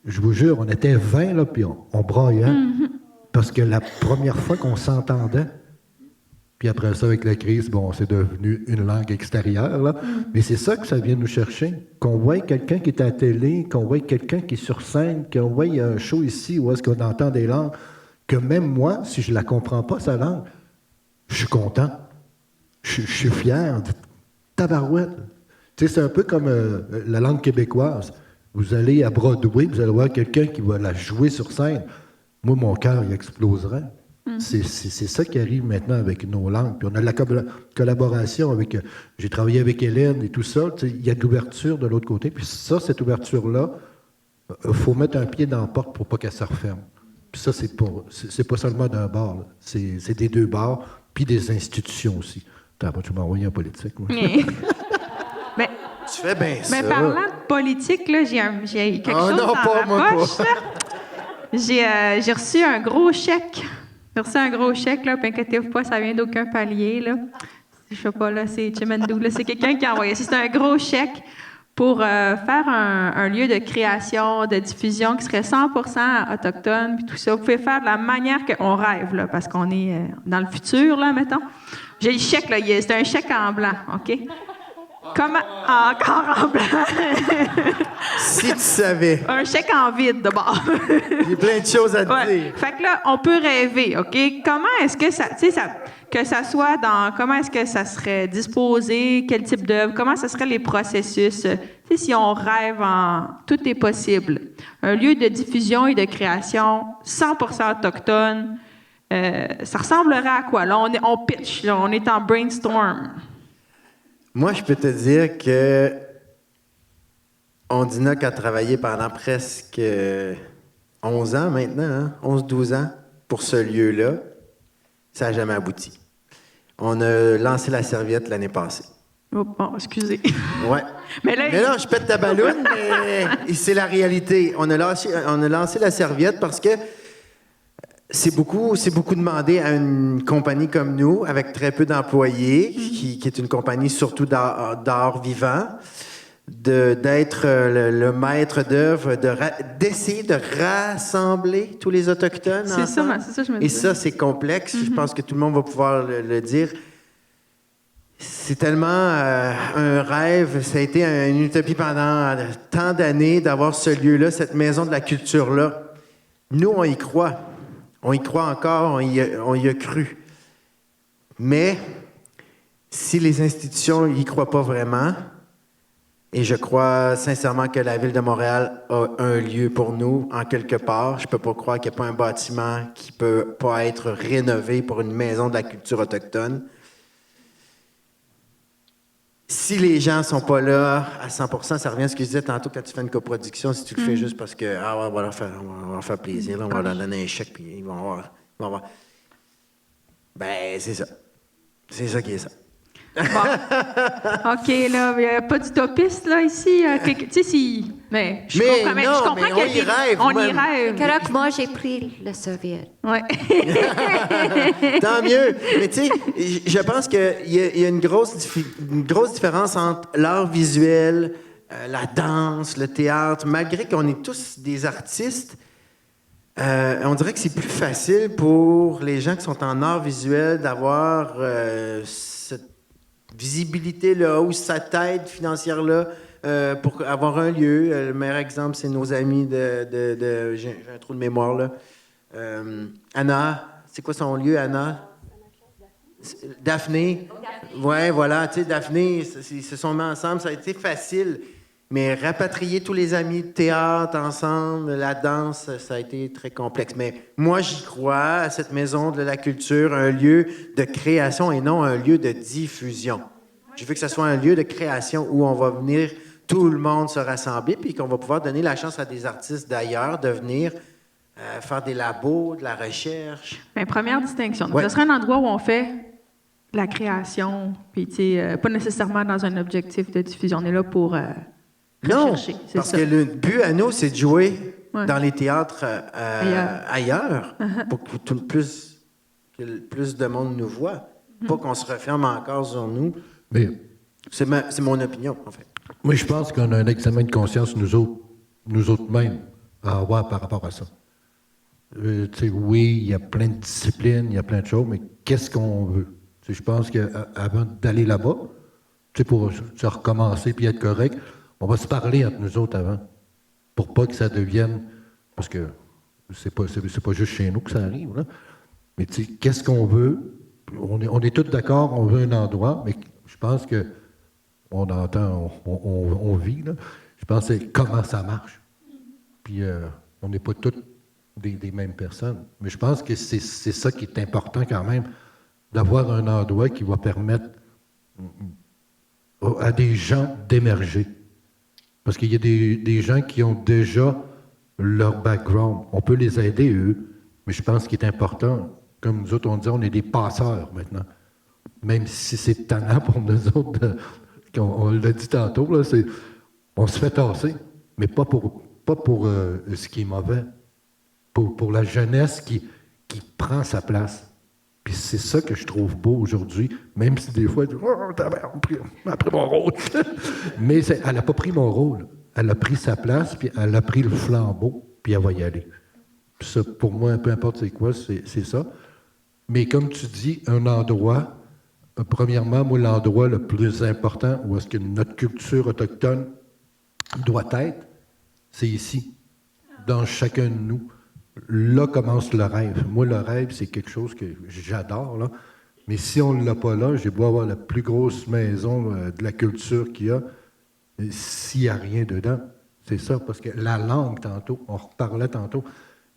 Je vous jure, on était 20, là, puis on braillait, parce que la première fois qu'on s'entendait, puis après ça, avec la crise, bon, c'est devenu une langue extérieure, là. Mais c'est ça que ça vient nous chercher. Qu'on voit quelqu'un qui est à la télé, qu'on voit quelqu'un qui est sur scène, qu'on voit un show ici où est-ce qu'on entend des langues, que même moi, si je la comprends pas, sa langue, je suis content. Je suis fier. Tabarouette. Tu sais, c'est un peu comme la langue québécoise. Vous allez à Broadway, vous allez voir quelqu'un qui va la jouer sur scène. Moi, mon cœur, il exploserait. C'est ça qui arrive maintenant avec nos langues. Puis on a de la collaboration avec... j'ai travaillé avec Hélène et tout ça. Il y a de l'ouverture de l'autre côté. Puis ça, cette ouverture-là, il faut mettre un pied dans la porte pour pas qu'elle se referme. Puis ça, c'est pas seulement d'un bar. Là. C'est des deux bars, puis des institutions aussi. Tu m'as envoyé en politique, moi. Mais, Tu fais bien ça. mais parlant de politique, là, j'ai quelque chose non, dans pas, ma moi poche. pas. Là. J'ai reçu un gros chèque. J'ai reçu un gros chèque, là, puis inquiétez-vous pas, ça vient d'aucun palier, là. Je sais pas, là, c'est Chimendou, là, c'est quelqu'un qui a envoyé. C'est un gros chèque pour faire un lieu de création, de diffusion qui serait 100% autochtone, puis tout ça. Vous pouvez faire de la manière qu'on rêve, là, parce qu'on est dans le futur, là, mettons. J'ai le chèque, là, c'est un chèque en blanc, OK? Comment? Encore en blanc. Si tu savais. Un chèque en vide, d'abord. Il y a plein de choses à te Ouais. dire. Fait que là, on peut rêver, OK? Comment est-ce que ça, tu sais, que ça soit comment est-ce que ça serait disposé, quel type d'œuvre, comment ça serait les processus? Tu sais, si on rêve tout est possible. Un lieu de diffusion et de création 100% autochtone, ça ressemblerait à quoi? Là, on pitch, là, on est en brainstorm. Moi, je peux te dire que Ondinoc a travaillé pendant presque 11 ans maintenant, hein? 11-12 ans pour ce lieu-là. Ça n'a jamais abouti. On a lancé la serviette l'année passée. Oh, bon, excusez. Ouais. Mais là, Je pète ta balloune, mais c'est la réalité. On a lancé la serviette parce que c'est beaucoup demandé à une compagnie comme nous, avec très peu d'employés, qui est une compagnie surtout d'art vivant, d'être le maître d'œuvre, d'essayer de rassembler tous les Autochtones c'est ensemble. ça, je me Et dis. ça, c'est complexe. Je pense que tout le monde va pouvoir le dire. C'est tellement un rêve. Ça a été une utopie pendant tant d'années d'avoir ce lieu-là, cette maison de la culture-là. Nous, on y croit. On y croit encore, on y a cru. Mais si les institutions n'y croient pas vraiment, et je crois sincèrement que la Ville de Montréal a un lieu pour nous, en quelque part, je ne peux pas croire qu'il n'y a pas un bâtiment qui ne peut pas être rénové pour une maison de la culture autochtone. Si les gens ne sont pas là à 100%, ça revient à ce que je disais tantôt quand tu fais une coproduction, si tu le fais juste parce que, on va leur faire plaisir, là, on va leur donner un chèque, puis ils vont voir. Ben, c'est ça. C'est ça qui est ça. Bon. OK, là, il n'y a pas d'utopiste, là, ici. Tu sais, si... Mais je comprends, mais je non, comprends mais qu'il y a on y rêve, On y même. rêve. Correct, moi, j'ai pris la serviette. Ouais. Tant mieux. Mais tu sais, je pense qu'il y a une grosse différence entre l'art visuel, la danse, le théâtre. Malgré qu'on est tous des artistes, on dirait que c'est plus facile pour les gens qui sont en art visuel d'avoir cette visibilité-là ou cette aide financière-là pour avoir un lieu. Le meilleur exemple, c'est nos amis j'ai un trou de mémoire, là. Anna, c'est quoi son lieu, Anna? Daphné. Ouais, voilà, tu sais, Daphné, ils se sont mis ensemble, ça a été facile. Mais rapatrier tous les amis de théâtre ensemble, la danse, ça a été très complexe. Mais moi, j'y crois à cette maison de la culture, un lieu de création et non un lieu de diffusion. Je veux que ce soit un lieu de création où on va venir, tout le monde se rassembler, puis qu'on va pouvoir donner la chance à des artistes d'ailleurs de venir faire des labos, de la recherche. Bien, première distinction. Donc, Ouais. ce serait un endroit où on fait la création, puis, tu sais, pas nécessairement dans un objectif de diffusion. On est là pour Non, rechercher. C'est parce ça. que le but à nous, c'est de jouer Ouais. dans les théâtres ailleurs Uh-huh. pour que plus de monde nous voit. Pas qu'on se referme encore sur nous. Mais C'est mon opinion, en fait. moi, je pense qu'on a un examen de conscience, nous autres mêmes, à avoir par rapport à ça. Tu sais, oui, il y a plein de disciplines, il y a plein de choses, mais qu'est-ce qu'on veut? Tu sais, je pense qu'avant d'aller là-bas, tu sais, pour se recommencer puis être correct, on va se parler entre nous autres avant, pour pas que ça devienne... Parce que c'est pas juste chez nous que ça arrive, là. Mais tu sais, qu'est-ce qu'on veut? On est tous d'accord, on veut un endroit, mais je pense que on entend, on vit, là. Je pense que c'est comment ça marche. Puis on n'est pas tous des mêmes personnes. Mais je pense que c'est ça qui est important quand même, d'avoir un endroit qui va permettre à des gens d'émerger. Parce qu'il y a des gens qui ont déjà leur background. On peut les aider, eux, mais je pense qu'il est important, comme nous autres on dit, on est des passeurs maintenant. Même si c'est tannant pour nous autres, on l'a dit tantôt, là, on se fait tasser, mais pas pour ce qui est mauvais, pour la jeunesse qui prend sa place. Puis c'est ça que je trouve beau aujourd'hui, même si des fois, elle a pris mon rôle. Mais elle n'a pas pris mon rôle. Elle a pris sa place, puis elle a pris le flambeau, puis elle va y aller. Puis ça, pour moi, peu importe c'est quoi, c'est ça. Mais comme tu dis, un endroit, premièrement, moi, l'endroit le plus important où est-ce que notre culture autochtone doit être, c'est ici, dans chacun de nous. Là commence le rêve. Moi, le rêve, c'est quelque chose que j'adore, là. Mais si on ne l'a pas là, j'ai beau avoir la plus grosse maison de la culture qu'il y a, s'il n'y a rien dedans, c'est ça. Parce que la langue, tantôt, on reparlait tantôt,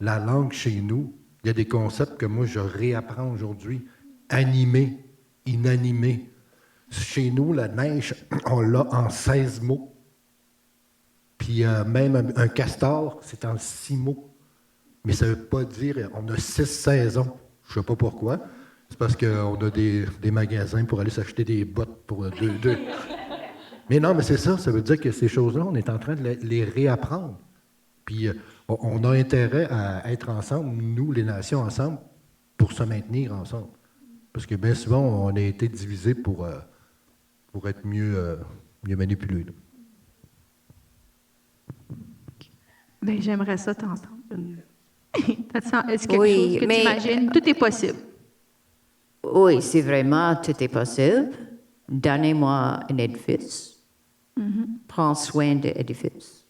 la langue chez nous, il y a des concepts que moi, je réapprends aujourd'hui. Animé, inanimé. Chez nous, la neige, on l'a en 16 mots. Puis même un castor, c'est en 6 mots. Mais ça ne veut pas dire, on a 6 saisons. Je ne sais pas pourquoi. C'est parce qu'on a des magasins pour aller s'acheter des bottes pour deux. Mais non, mais c'est ça. Ça veut dire que ces choses-là, on est en train de les réapprendre. Puis on a intérêt à être ensemble, nous, les nations, ensemble, pour se maintenir ensemble. Parce que bien souvent, on a été divisés pour être mieux manipulés. Là. Bien, j'aimerais ça t'entendre. Est-ce quelque Oui, chose que mais- tu imagines? Tout est possible. Oui, c'est vraiment, tout est possible. Donnez-moi un édifice. Prends soin de l'édifice.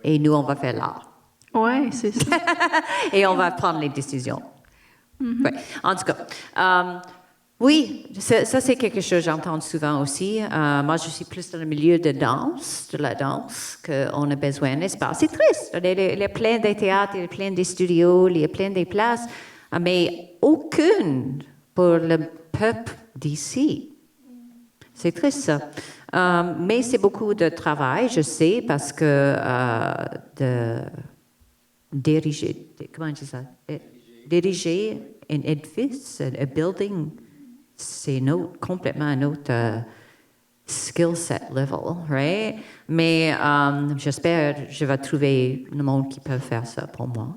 Et nous, on va faire l'art. Oui, c'est ça. Et on va prendre les décisions. Ouais. En tout cas, oui, ça c'est quelque chose que j'entends souvent aussi. Moi, je suis plus dans le milieu de la danse, qu'on a besoin d'un espace. C'est triste. Il y a plein de théâtres, il y a plein de studios, il y a plein de places, mais aucune pour le peuple d'ici. C'est triste, ça. Mais c'est beaucoup de travail, je sais, parce que de diriger, comment on dit ça? Diriger un édifice, un building, c'est complètement un autre skill set level, right? Mais j'espère que je vais trouver le monde qui peut faire ça pour moi.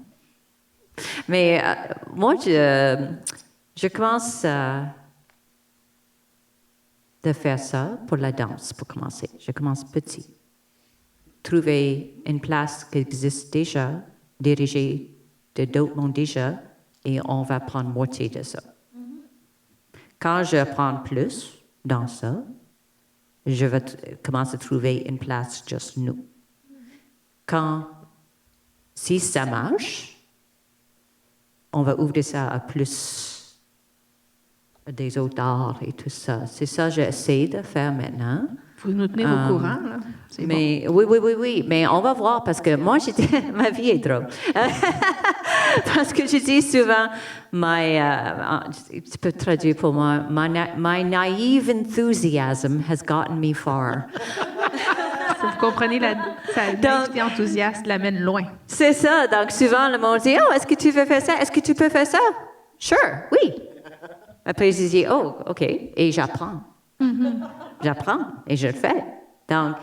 Mais moi, je commence de faire ça pour la danse, pour commencer. Je commence petit. Trouver une place qui existe déjà, diriger de d'autres mondes déjà, et on va prendre moitié de ça. Quand je prends plus dans ça, je vais commencer à trouver une place juste nous. Si ça marche, on va ouvrir ça à plus des autres arts et tout ça. C'est ça que j'essaie de faire maintenant. Vous nous tenez au courant, là. C'est Mais oui. Mais on va voir parce que moi, ma vie est drôle. Parce que je dis souvent, tu peux traduire pour moi, my naive enthusiasm has gotten me far. bon. Vous comprenez, sa naïveté enthousiaste l'amène loin. C'est ça. Donc, souvent, le monde dit, oh, est-ce que tu veux faire ça? Est-ce que tu peux faire ça? Sure, oui. Après, je dis, oh, OK. Et j'apprends. J'apprends et je le fais. Donc,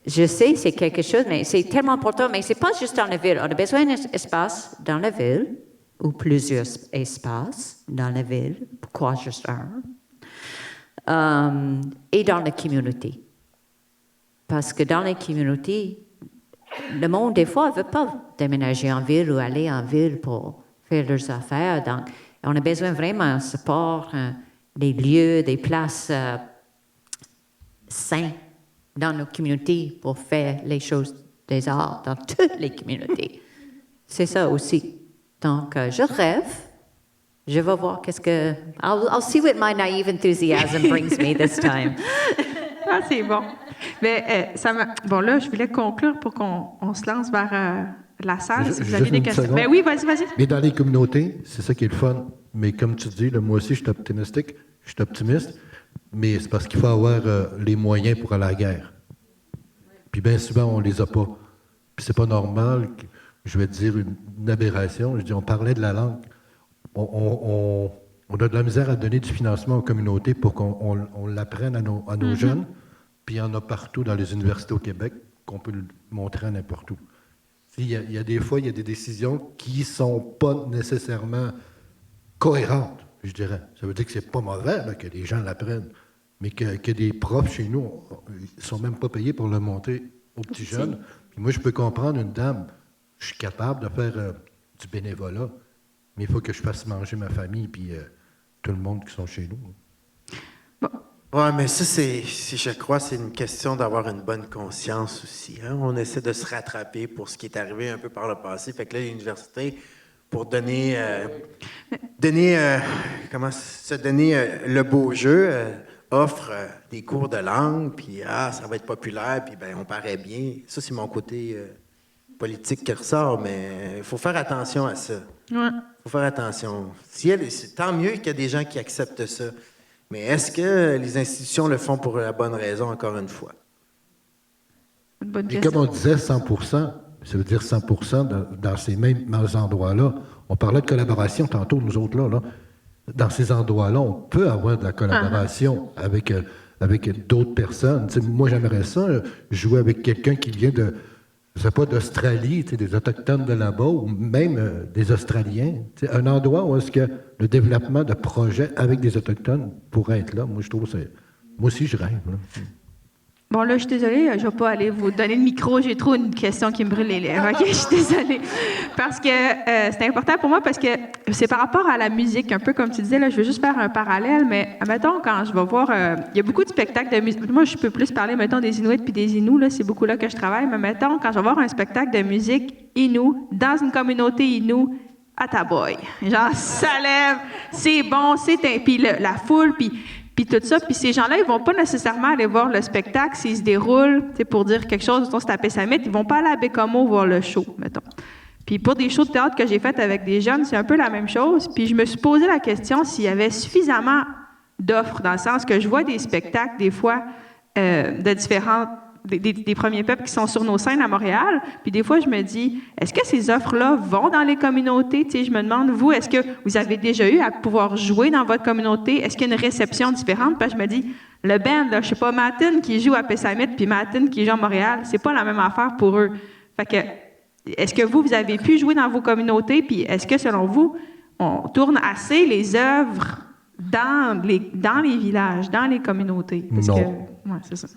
je sais, c'est quelque chose, mais c'est tellement important. Mais c'est pas juste dans la ville. On a besoin d'un espace dans la ville, ou plusieurs espaces dans la ville. Pourquoi juste un? Et dans la communauté. Parce que dans les communautés, le monde, des fois, ne veut pas déménager en ville ou aller en ville pour faire leurs affaires. Donc, on a besoin vraiment de support, des lieux, des places sains dans nos communautés pour faire les choses des arts dans toutes les communautés. C'est ça aussi. Donc, je rêve. Je vais voir qu'est-ce que... I'll see what my naive enthusiasm brings me this time. Ah, c'est bon. Mais bon, là, je voulais conclure pour qu'on se lance vers la salle, si vous Juste avez des une questions. seconde. Ben oui, vas-y. Mais dans les communautés, c'est ça qui est le fun. Mais comme tu dis, là, moi aussi, je suis optimistique, je suis optimiste, mais c'est parce qu'il faut avoir les moyens pour aller à la guerre. Puis bien souvent, on les a pas. Puis c'est pas normal, je vais te dire une aberration, je dis, on parlait de la langue. On a de la misère à donner du financement aux communautés pour qu'on l'apprenne à nos jeunes, puis il y en a partout dans les universités au Québec qu'on peut le montrer à n'importe où. Il y a des fois, il y a des décisions qui ne sont pas nécessairement cohérentes, je dirais. Ça veut dire que c'est pas mauvais là, que les gens l'apprennent, mais que des profs chez nous ne sont même pas payés pour le montrer aux petits jeunes. Puis moi, je peux comprendre une dame, je suis capable de faire du bénévolat, mais il faut que je fasse manger ma famille puis tout le monde qui sont chez nous. Oui, mais ça, je crois, c'est une question d'avoir une bonne conscience aussi. Hein? On essaie de se rattraper pour ce qui est arrivé un peu par le passé. Fait que là, l'université, pour donner le beau jeu, offre des cours de langue, puis ça va être populaire, puis ben on paraît bien. Ça, c'est mon côté politique qui ressort, mais il faut faire attention à ça. Ouais. Il faut faire attention. C'est tant mieux qu'il y a des gens qui acceptent ça. Mais est-ce que les institutions le font pour la bonne raison, encore une fois? Une bonne Et question. comme on disait, 100%, ça veut dire 100% dans ces mêmes endroits-là. On parlait de collaboration tantôt, nous autres, là. Dans ces endroits-là, on peut avoir de la collaboration avec d'autres personnes. Tu sais, moi, j'aimerais ça, jouer avec quelqu'un qui vient de, je sais pas, d'Australie, tu sais, des Autochtones de là-bas, ou même des Australiens. Tu sais, un endroit où est-ce que le développement de projets avec des Autochtones pourrait être là. Moi, je trouve que c'est... Moi aussi, je rêve. Là. Bon, là, je suis désolée, je ne vais pas aller vous donner le micro. J'ai trop une question qui me brûle les lèvres. OK? Je suis désolée. Parce que c'est important pour moi, parce que c'est par rapport à la musique, un peu comme tu disais. Là, je veux juste faire un parallèle, mais admettons, quand je vais voir... il y a beaucoup de spectacles de musique. Moi, je peux plus parler, mettons, des Inuits puis des Inuits. Là, c'est beaucoup là que je travaille. Mais mettons, quand je vais voir un spectacle de musique Innu, dans une communauté Innu, à Taboy. Genre, ça lève, c'est bon, puis la foule, puis tout ça. Puis ces gens-là, ils vont pas nécessairement aller voir le spectacle s'il se déroule, pour dire quelque chose, mettons, c'est à Pessamit, ils vont pas aller à Bécomo voir le show, mettons. Puis pour des shows de théâtre que j'ai faites avec des jeunes, c'est un peu la même chose. Puis je me suis posé la question s'il y avait suffisamment d'offres, dans le sens que je vois des spectacles, des fois, de différents... Des premiers peuples qui sont sur nos scènes à Montréal. Puis des fois, je me dis, est-ce que ces offres-là vont dans les communautés? Tu sais, je me demande, vous, est-ce que vous avez déjà eu à pouvoir jouer dans votre communauté? Est-ce qu'il y a une réception différente? Puis je me dis, le band, là, je sais pas, Matin qui joue à Pessamit, puis Matin qui joue à Montréal, c'est pas la même affaire pour eux. Fait que, est-ce que vous avez pu jouer dans vos communautés? Puis est-ce que, selon vous, on tourne assez les œuvres dans les villages, dans les communautés? Parce Non. que, ouais, c'est ça.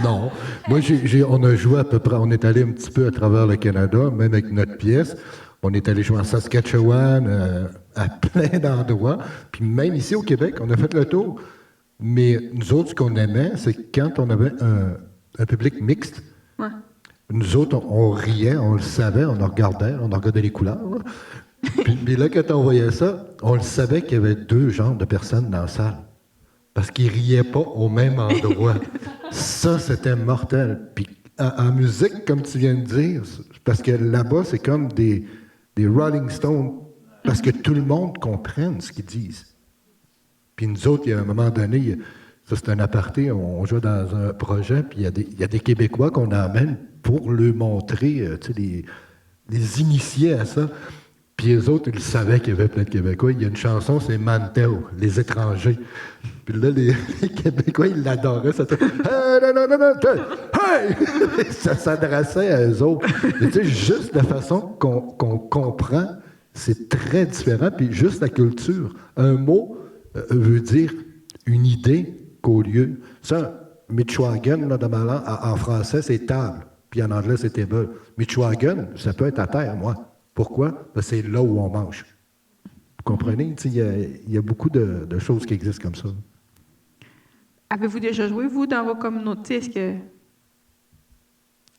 Non. Moi, on a joué à peu près, on est allé un petit peu à travers le Canada, même avec notre pièce. On est allé jouer en Saskatchewan, à plein d'endroits. Puis même ici au Québec, on a fait le tour. Mais nous autres, ce qu'on aimait, c'est que quand on avait un public mixte, Ouais. nous autres, on riait, on le savait, on regardait les couleurs. Là. Puis là, quand on voyait ça, on le savait qu'il y avait deux genres de personnes dans la salle. Parce qu'ils riaient pas au même endroit. Ça, c'était mortel. Puis en musique, comme tu viens de dire, parce que là-bas, c'est comme des Rolling Stones, parce que tout le monde comprenne ce qu'ils disent. Puis nous autres, il y a un moment donné, ça c'est un aparté, on joue dans un projet, puis il y a des Québécois qu'on emmène pour leur montrer, tu sais, les initiés à ça. Puis les autres, ils savaient qu'il y avait plein de Québécois. Il y a une chanson, c'est Manteo, les étrangers. Puis là, les Québécois, ils l'adoraient. Ça fait hey! Ça s'adressait à eux autres. Mais tu sais, juste la façon qu'on comprend, c'est très différent. Puis juste la culture. Un mot veut dire une idée qu'au lieu. Ça, Michoagan, là, de ma langue, en français, c'est table. Puis en anglais, c'est table. Michoagan, ça peut être à terre, moi. Pourquoi? Parce que c'est là où on mange. Vous comprenez? Il y a beaucoup de choses qui existent comme ça. Avez-vous déjà joué, vous, dans vos communautés? Est-ce que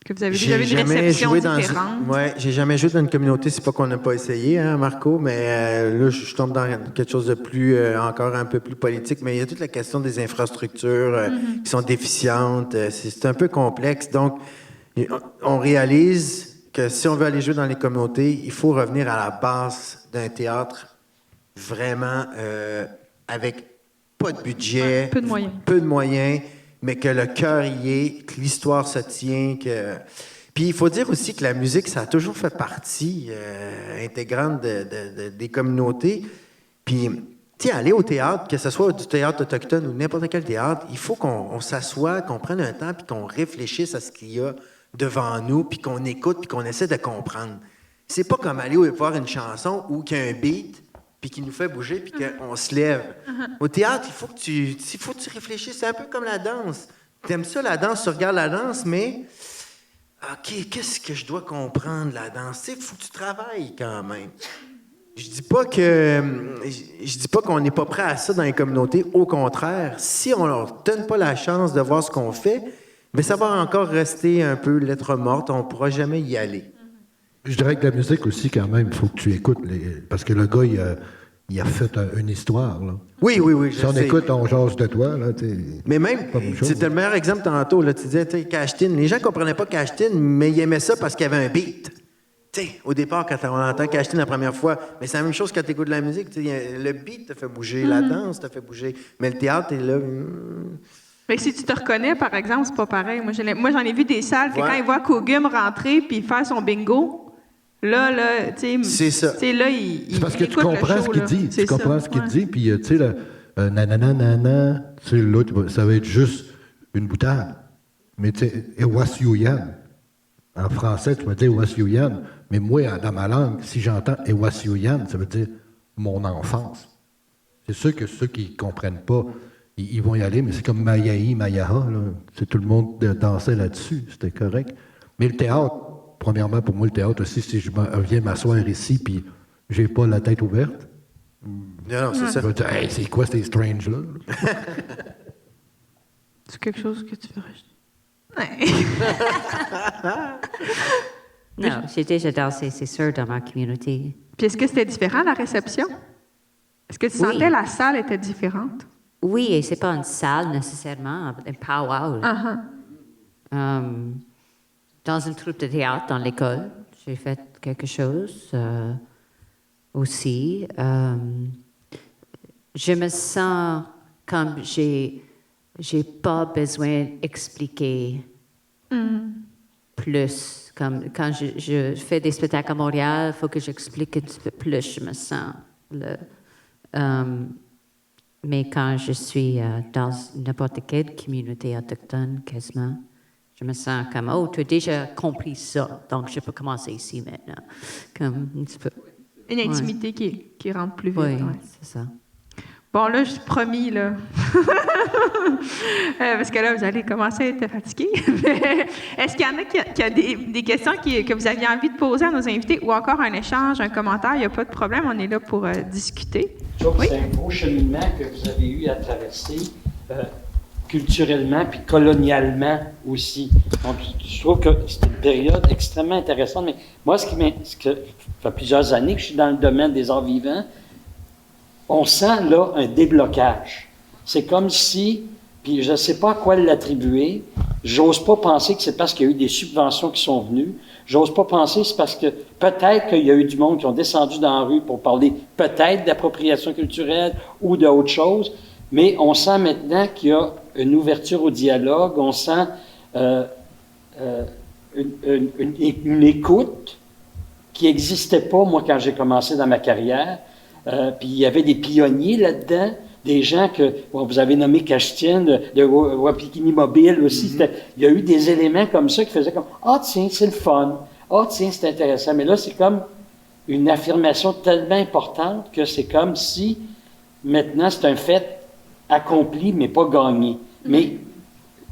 vous avez J'ai déjà eu une jamais réception joué différente? j'ai jamais joué dans une communauté. C'est pas qu'on n'a pas essayé, hein, Marco, mais là, je tombe dans quelque chose de plus, encore un peu plus politique. Mais il y a toute la question des infrastructures qui sont déficientes. C'est un peu complexe. Donc, on réalise que si on veut aller jouer dans les communautés, il faut revenir à la base d'un théâtre vraiment avec pas de budget, Peu de moyens. peu de moyens, mais que le cœur y est, que l'histoire se tient, que... Puis il faut dire aussi que la musique, ça a toujours fait partie intégrante des communautés. Puis, tu sais, aller au théâtre, que ce soit du théâtre autochtone ou n'importe quel théâtre, il faut qu'on s'assoie, qu'on prenne un temps, puis qu'on réfléchisse à ce qu'il y a devant nous, puis qu'on écoute, puis qu'on essaie de comprendre. C'est pas comme aller voir une chanson où il y a un beat, puis qui nous fait bouger, puis qu'on se lève. Au théâtre, il faut que tu réfléchisses. C'est un peu comme la danse. T'aimes ça, la danse, tu regardes la danse, mais... OK, qu'est-ce que je dois comprendre, la danse? Il faut que tu travailles quand même. Je dis pas qu'on n'est pas prêt à ça dans les communautés. Au contraire, si on leur donne pas la chance de voir ce qu'on fait, mais ça va encore rester un peu lettre morte. On ne pourra jamais y aller. Je dirais que la musique aussi, quand même, il faut que tu écoutes. Parce que le gars, il a fait une histoire. Là. Oui. Si on écoute, on jase de toi. Là, mais même, c'était le meilleur exemple tantôt. Là, tu disais, Cashtin. Les gens ne comprenaient pas Cashtin, mais ils aimaient ça parce qu'il y avait un beat. T'sais, au départ, quand on entend Cashtin la première fois, mais c'est la même chose quand tu écoutes de la musique. Le beat te fait bouger, la danse te fait bouger. Mais le théâtre est là. Mais si tu te reconnais, par exemple, c'est pas pareil. Moi, j'en ai vu des salles que quand ils voient Kogum rentrer puis faire son bingo, là, tu sais... C'est ça. Là, c'est parce que tu comprends ce qu'il dit. Tu comprends ce qu'il dit, puis tu sais, nanana, tu sais, l'autre, ça va être juste une boutade. Mais tu sais, Ewasyoyan. En français, tu vas dire Ewasyoyan. Mais moi, dans ma langue, si j'entends Ewasyoyan, ça veut dire mon enfance. C'est sûr que ceux qui ne comprennent pas, ils vont y aller, mais c'est comme Mayahi, Mayaha. Là. Tout le monde dansait là-dessus. C'était correct. Mais le théâtre, premièrement, pour moi, le théâtre aussi, si je viens m'asseoir ici puis j'ai pas la tête ouverte, non, c'est ça. Je vais dire, hey, c'est quoi ces strange-là? C'est quelque chose que tu veux rajouter? Non, j'ai déjà dansé, c'est sûr, dans ma communauté. Puis est-ce que c'était différent, la réception? Est-ce que tu sentais la salle était différente? Oui, et c'est pas une salle nécessairement, un powwow. Dans une troupe de théâtre, dans l'école, j'ai fait quelque chose aussi. Je me sens comme j'ai pas besoin d'expliquer plus. Comme quand je fais des spectacles à Montréal, il faut que j'explique un petit peu plus, je me sens. Mais quand je suis dans n'importe quelle communauté autochtone, quasiment, je me sens comme, oh, tu as déjà compris ça, donc je peux commencer ici maintenant. Comme un petit peu. Une intimité qui rentre plus vite. Oui, c'est ça. Bon, là, je suis promis, là. Parce que là, vous allez commencer à être fatigués. Est-ce qu'il y en a qui a des questions que vous aviez envie de poser à nos invités ou encore un échange, un commentaire? Il n'y a pas de problème, on est là pour discuter. Je trouve que c'est un gros cheminement que vous avez eu à traverser, culturellement puis colonialement aussi. Donc, je trouve que c'est une période extrêmement intéressante. Mais moi, ça fait plusieurs années que je suis dans le domaine des arts vivants, on sent là un déblocage. C'est comme si, puis je ne sais pas à quoi l'attribuer, j'ose pas penser que c'est parce qu'il y a eu des subventions qui sont venues, j'ose pas penser que c'est parce que peut-être qu'il y a eu du monde qui ont descendu dans la rue pour parler peut-être d'appropriation culturelle ou d'autre chose, mais on sent maintenant qu'il y a une ouverture au dialogue, on sent une écoute qui n'existait pas, moi, quand j'ai commencé dans ma carrière. Puis il y avait des pionniers là-dedans, des gens que, vous avez nommé Cashtin, de Wapikini Mobile aussi. Il y a eu des éléments comme ça qui faisaient comme, tiens, c'est le fun. Tiens, c'est intéressant. Mais là, c'est comme une affirmation tellement importante que c'est comme si, maintenant, c'est un fait accompli, mais pas gagné. Mais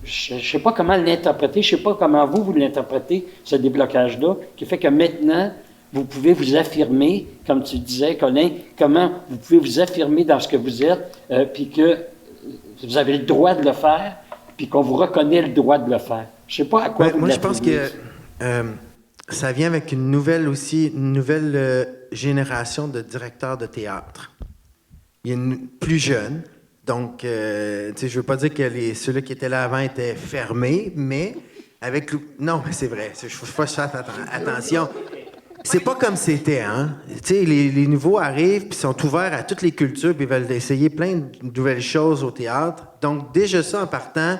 je ne sais pas comment l'interpréter, je ne sais pas comment vous l'interprétez, ce déblocage-là, qui fait que maintenant, vous pouvez vous affirmer, comme tu disais, Colin, comment vous pouvez vous affirmer dans ce que vous êtes, puis que vous avez le droit de le faire, puis qu'on vous reconnaît le droit de le faire. Je ne sais pas à quoi vous moi, je pense que ça vient avec une nouvelle génération de directeurs de théâtre. Il y a une plus jeune, donc, je ne veux pas dire que ceux-là qui étaient là avant étaient fermés, mais Non, mais c'est vrai. Il faut que je fasse attention. C'est pas comme c'était, hein? Tu sais, les nouveaux arrivent, puis sont ouverts à toutes les cultures, puis ils veulent essayer plein de nouvelles choses au théâtre. Donc, déjà ça, en partant,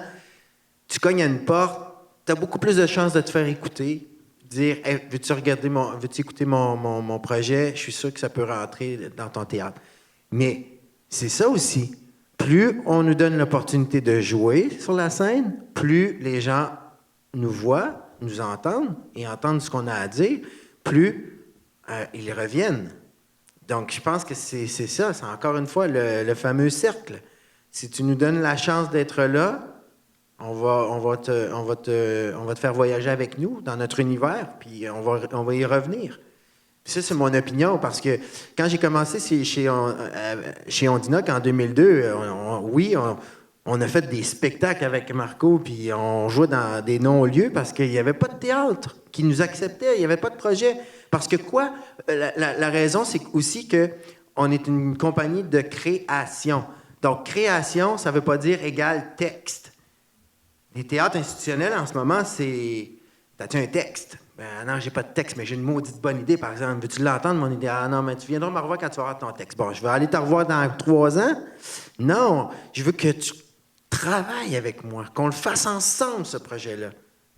tu cognes à une porte, tu as beaucoup plus de chances de te faire écouter, dire hey, veux-tu écouter mon projet? Je suis sûr que ça peut rentrer dans ton théâtre. Mais c'est ça aussi. Plus on nous donne l'opportunité de jouer sur la scène, plus les gens nous voient, nous entendent et entendent ce qu'on a à dire, plus ils reviennent. Donc, je pense que c'est ça, c'est encore une fois le fameux cercle. Si tu nous donnes la chance d'être là, on va te faire voyager avec nous dans notre univers, puis on va y revenir. Puis ça, c'est mon opinion, parce que quand j'ai commencé chez Ondinoc en 2002, on a fait des spectacles avec Marco, puis on jouait dans des non-lieux parce qu'il n'y avait pas de théâtre qui nous acceptait, il n'y avait pas de projet. Parce que quoi? La raison, c'est aussi qu'on est une compagnie de création. Donc, création, ça ne veut pas dire égal texte. Les théâtres institutionnels, en ce moment, c'est... T'as-tu un texte? Ben non, j'ai pas de texte, mais j'ai une maudite bonne idée, par exemple. Veux-tu l'entendre, mon idée? Ah non, mais tu viendras me revoir quand tu vas avoir ton texte. Bon, je vais aller te revoir dans 3 ans. Non, je veux que tu travailles avec moi, qu'on le fasse ensemble, ce projet-là.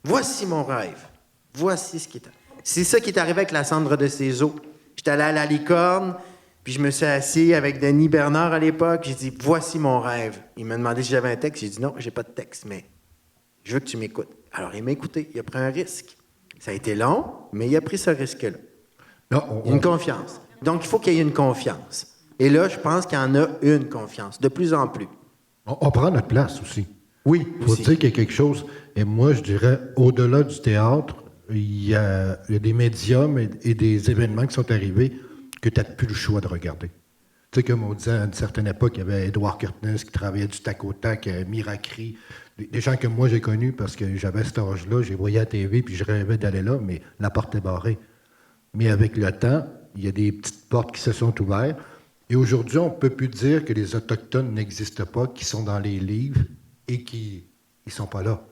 Voici mon rêve. Voici ce qui est... C'est ça qui est arrivé avec la cendre de Cézanne. J'étais allé à la Licorne, puis je me suis assis avec Denis Bernard à l'époque. J'ai dit, voici mon rêve. Il m'a demandé si j'avais un texte. J'ai dit, non, j'ai pas de texte, mais je veux que tu m'écoutes. Alors, il m'a écouté. Il a pris un risque. Ça a été long, mais il a pris ce risque-là. Non, une confiance. Donc, il faut qu'il y ait une confiance. Et là, je pense qu'il y en a une confiance, de plus en plus. On prend notre place aussi. Oui, il faut dire qu'il y a quelque chose. Et moi, je dirais, au-delà du théâtre, il y a des médiums et des événements qui sont arrivés que tu n'as plus le choix de regarder. Tu sais, comme on disait à une certaine époque, il y avait Édouard Curtnes qui travaillait du tac au tac, Miracri, des gens que moi j'ai connus parce que j'avais cet âge-là, j'ai voyé à la TV puis je rêvais d'aller là, mais la porte est barrée. Mais avec le temps, il y a des petites portes qui se sont ouvertes. Et aujourd'hui, on ne peut plus dire que les Autochtones n'existent pas, qui sont dans les livres et qui ne sont pas là.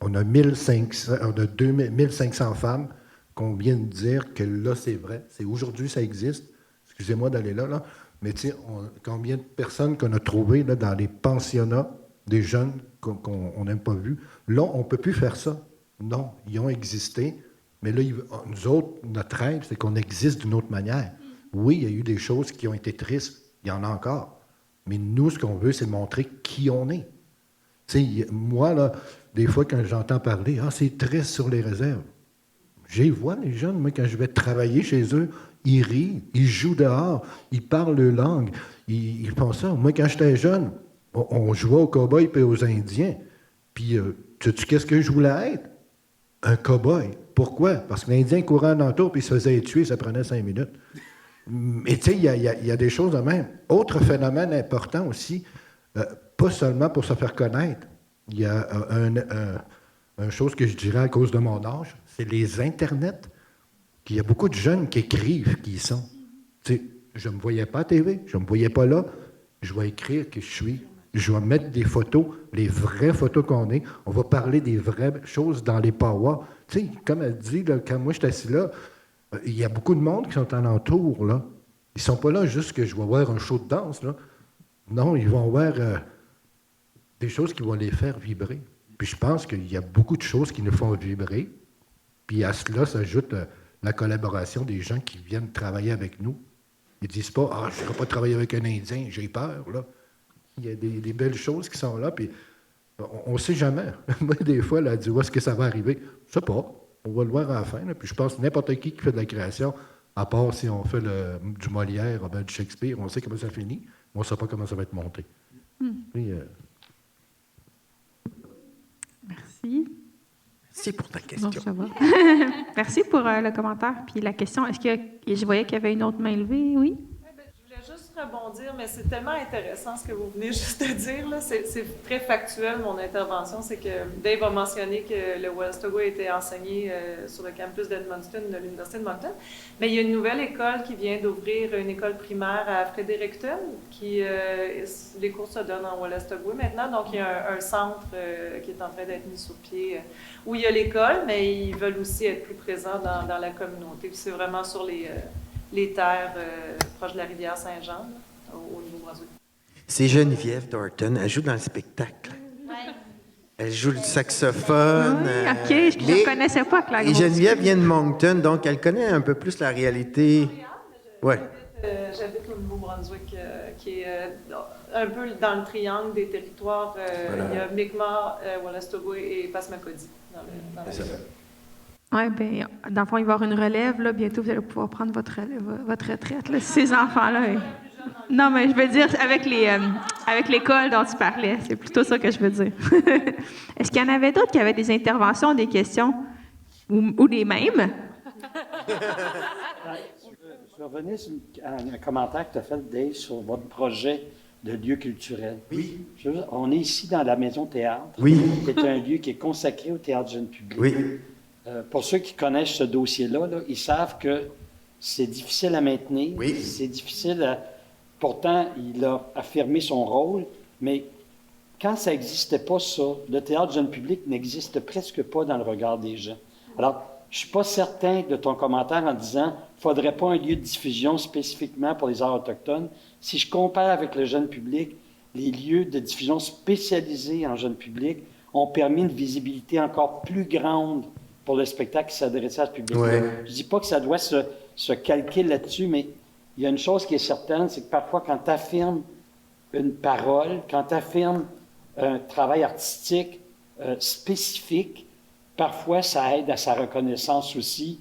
On a 1500 femmes qu'on vient de dire que là, c'est vrai. C'est aujourd'hui, ça existe. Excusez-moi d'aller là. Mais tu sais, combien de personnes qu'on a trouvées là, dans les pensionnats, des jeunes qu'on n'a pas vus. Là, on ne peut plus faire ça. Non, ils ont existé. Mais là, nous autres, notre rêve, c'est qu'on existe d'une autre manière. Oui, il y a eu des choses qui ont été tristes. Il y en a encore. Mais nous, ce qu'on veut, c'est montrer qui on est. Tu sais, moi, là, des fois, quand j'entends parler, « Ah, c'est triste sur les réserves », je les vois, les jeunes, moi, quand je vais travailler chez eux, ils rient, ils jouent dehors, ils parlent leur langue, ils font ça. Moi, quand j'étais jeune, on jouait aux cow-boys et aux Indiens. Puis, sais-tu qu'est-ce que je voulais être? Un cow-boy. Pourquoi? Parce que l'Indien courait en entour puis il se faisait tuer, ça prenait 5 minutes. Mais tu sais, il y a des choses de même. Autre phénomène important aussi, pas seulement pour se faire connaître, il y a une chose que je dirais à cause de mon âge, c'est les Internets. Il y a beaucoup de jeunes qui écrivent qui y sont. Tu sais, je ne me voyais pas à TV, je ne me voyais pas là, je vais écrire qui je suis. Je vais mettre des photos, les vraies photos qu'on est. On va parler des vraies choses dans les powwows. Tu sais, comme elle dit, là, quand moi je suis assis là, il y a beaucoup de monde qui sont alentour, là. Ils ne sont pas là juste que je vais voir un show de danse, là. Non, ils vont voir des choses qui vont les faire vibrer. Puis je pense qu'il y a beaucoup de choses qui nous font vibrer. Puis à cela s'ajoute la collaboration des gens qui viennent travailler avec nous. Ils ne disent pas « Ah, je ne serai pas travailler avec un Indien, j'ai peur, là. » Il y a des belles choses qui sont là, puis on ne sait jamais. Moi, des fois, elle a dit, où est-ce que ça va arriver? Je ne sais pas. On va le voir à la fin. Là. Puis je pense que n'importe qui fait de la création, à part si on fait du Molière, du Shakespeare, on sait comment ça finit, mais on ne sait pas comment ça va être monté. Puis, Merci. Merci pour ta question. Non, ça va. Merci pour le commentaire. Puis la question, est-ce que je voyais qu'il y avait une autre main levée? Oui? Je voulais juste rebondir, mais c'est tellement intéressant ce que vous venez juste de dire. Là. C'est très factuel, mon intervention. C'est que Dave a mentionné que le Wolastoqua a été enseigné sur le campus d'Edmundston, de l'Université de Moncton. Mais il y a une nouvelle école qui vient d'ouvrir, une école primaire à Fredericton, qui les cours se donnent en Wolastoqua maintenant. Donc, il y a un centre qui est en train d'être mis sur pied où il y a l'école, mais ils veulent aussi être plus présents dans la communauté. Puis c'est vraiment sur les terres proches de la rivière Saint-Jean, là, au Nouveau-Brunswick. C'est Geneviève Dorton. Elle joue dans le spectacle. Elle joue le saxophone. Oui, OK, je ne connaissais pas que la Et grosse. Geneviève vient de Moncton, donc elle connaît un peu plus la réalité. Ouais. J'habite au Nouveau-Brunswick, qui est un peu dans le triangle des territoires. Il y a Mi'kmaq, Wolastoqua et Passamaquoddy dans la région. Oui, bien, dans le fond, il va y avoir une relève. Là, bientôt, vous allez pouvoir prendre votre retraite, là, ces enfants-là. Non, mais je veux dire, avec l'école dont tu parlais, c'est plutôt ça que je veux dire. Est-ce qu'il y en avait d'autres qui avaient des interventions, des questions, ou les mêmes? Je vais revenir sur un commentaire que tu as fait, Dave, sur votre projet de lieu culturel. Oui. On est ici dans la Maison Théâtre, Oui. qui est un lieu qui est consacré au théâtre jeune public. Oui. Pour ceux qui connaissent ce dossier-là, là, ils savent que c'est difficile à maintenir. Oui. C'est difficile à... Pourtant, il a affirmé son rôle, mais quand ça n'existait pas, ça, le théâtre jeune public n'existe presque pas dans le regard des gens. Alors, je ne suis pas certain de ton commentaire en disant qu'il ne faudrait pas un lieu de diffusion spécifiquement pour les arts autochtones. Si je compare avec le jeune public, les lieux de diffusion spécialisés en jeune public ont permis une visibilité encore plus grande pour le spectacle qui s'adressait à ce public-là. Ouais. Je ne dis pas que ça doit se calquer là-dessus, mais il y a une chose qui est certaine, c'est que parfois, quand tu affirmes une parole, quand tu affirmes un travail artistique spécifique, parfois, ça aide à sa reconnaissance aussi,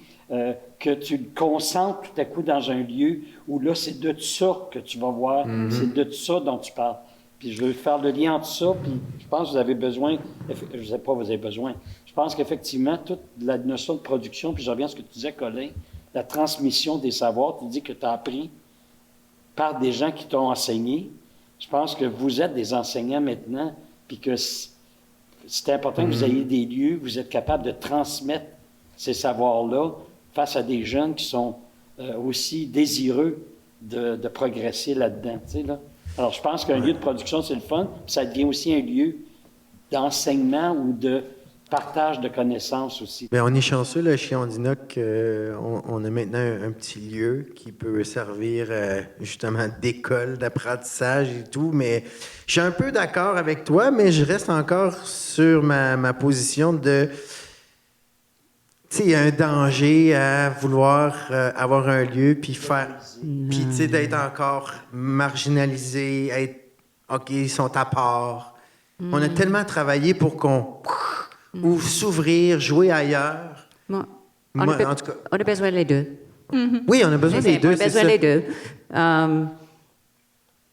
que tu le concentres tout à coup dans un lieu où là, c'est de ça que tu vas voir, c'est de ça dont tu parles. Puis je veux faire le lien entre ça, puis je pense que vous avez besoin, je ne sais pas vous avez besoin, je pense qu'effectivement, toute la notion de production, puis je reviens à ce que tu disais, Colin, la transmission des savoirs, tu dis que tu as appris par des gens qui t'ont enseigné. Je pense que vous êtes des enseignants maintenant, puis que c'est important que vous ayez des lieux, vous êtes capable de transmettre ces savoirs-là face à des jeunes qui sont aussi désireux de progresser là-dedans. Tu sais, là. Alors, je pense qu'un lieu de production, c'est le fun, puis ça devient aussi un lieu d'enseignement ou de partage de connaissances aussi. Bien, on est chanceux, là, chez Ondinoc, on a maintenant un petit lieu qui peut servir justement d'école, d'apprentissage et tout, mais je suis un peu d'accord avec toi, mais je reste encore sur ma position de... Tu sais, il y a un danger à vouloir avoir un lieu, puis faire... Puis, tu sais, d'être encore marginalisé, être... OK, ils sont à part. On a tellement travaillé pour qu'on... ou s'ouvrir, jouer ailleurs. Moi, Moi, en tout cas... on a besoin des deux. Oui, on a besoin des deux, On a c'est besoin ça. des deux.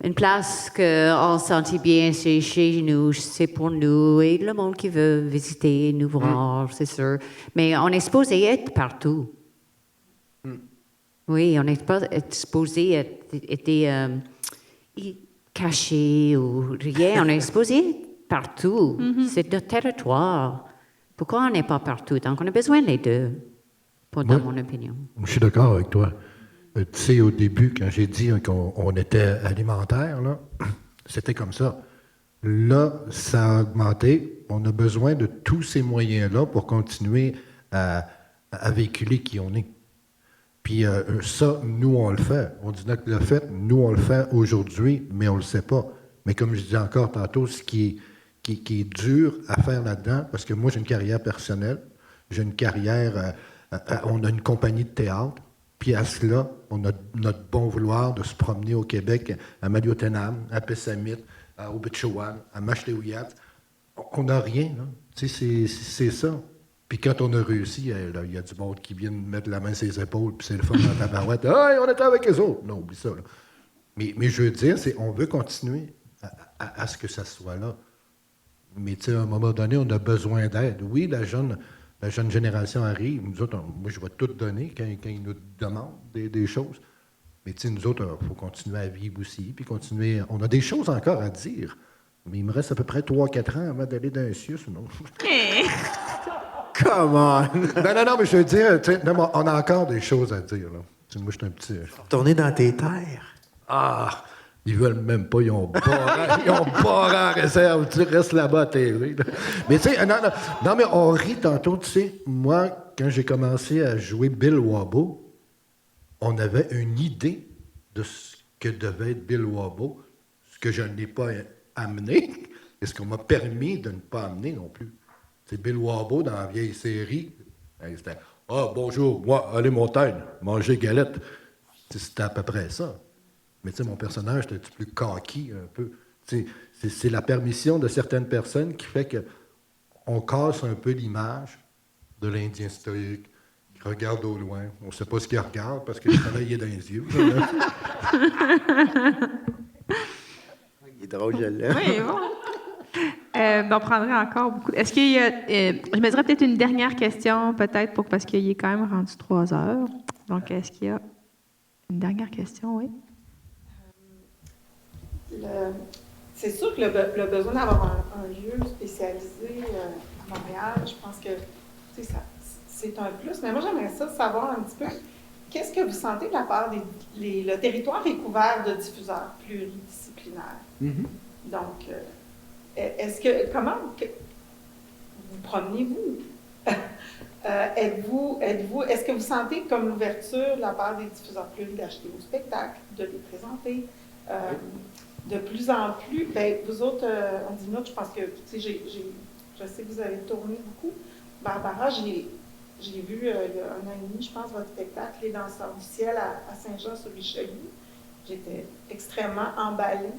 Une place qu'on sentit bien, c'est chez nous, c'est pour nous, et le monde qui veut visiter, nous voir, c'est sûr. Mais on est supposé être partout. Oui, on n'est pas supposé être caché ou rien. On est supposé être partout. C'est notre territoire. Pourquoi on n'est pas partout? Donc, on a besoin des deux, dans mon opinion. Je suis d'accord avec toi. Tu sais, au début, quand j'ai dit qu'on était alimentaire, là, c'était comme ça. Là, ça a augmenté. On a besoin de tous ces moyens-là pour continuer à véhiculer qui on est. Puis ça, nous, on le fait. On dit que le fait, nous, on le fait aujourd'hui, mais on ne le sait pas. Mais comme je disais encore tantôt, ce qui est dur à faire là-dedans, parce que moi, j'ai une carrière personnelle, j'ai une carrière, on a une compagnie de théâtre, puis à cela, on a notre bon vouloir de se promener au Québec, à Maliotenam, à Pessamit, à Obitchawan, à Mashtewiyat. On n'a rien, là. Tu sais, c'est ça. Puis quand on a réussi, il y a du monde qui vient mettre la main sur les épaules, puis c'est le fun dans ta barouette. « Hey, on était avec les autres! » Non, oublie ça, là. Mais je veux dire, on veut continuer à ce que ça soit là. Mais tu sais, à un moment donné, on a besoin d'aide. Oui, la jeune génération arrive. Nous autres, moi, je vais tout donner quand ils nous demandent des choses. Mais tu sais, nous autres, il faut continuer à vivre aussi, puis continuer. On a des choses encore à dire. Mais il me reste à peu près 3-4 ans avant d'aller dans un cieux, sinon. Come on! Non, mais je veux dire, tu sais, non, mais on a encore des choses à dire, là. Tu sais, moi, je suis un petit. Retourner dans tes terres. Ah! Ils veulent même pas, ils ont barré en réserve, tu restes là-bas à TV. Là. Mais tu sais, non, mais on rit tantôt, tu sais, moi, quand j'ai commencé à jouer Bill Wabo, on avait une idée de ce que devait être Bill Wabo, ce que je n'ai pas amené, et ce qu'on m'a permis de ne pas amener non plus. C'est Bill Wabo, dans la vieille série, c'était « Ah, bonjour, moi, allez montagne, manger galette. » C'était à peu près ça. Mais tu sais, mon personnage était un petit peu plus coquille, un peu. C'est la permission de certaines personnes qui fait qu'on casse un peu l'image de l'Indien stoïque qui regarde au loin. On ne sait pas ce qu'il regarde parce que le soleil est dans les yeux. Il est drôle, je l'aime. Oui, bon. On prendrait encore beaucoup. Est-ce qu'il y a. Je me dirais peut-être une dernière question, peut-être, parce qu'il est quand même rendu 3 heures. Donc, est-ce qu'il y a une dernière question, oui? C'est sûr que le besoin d'avoir un lieu spécialisé à Montréal, je pense que c'est un plus. Mais moi, j'aimerais ça savoir un petit peu, qu'est-ce que vous sentez de la part le territoire est couvert de diffuseurs pluridisciplinaires. Mm-hmm. Donc, comment vous promenez-vous? Est-ce que vous sentez comme l'ouverture de la part des diffuseurs pluriels d'acheter vos spectacles, de les présenter? De plus en plus, vous autres, on dit nous, je pense que, tu sais, je sais que vous avez tourné beaucoup. Barbara, j'ai vu il y a 1 an et demi, je pense, votre spectacle, Les Danseurs du Ciel à Saint-Jean-sur-Richelieu. J'étais extrêmement emballée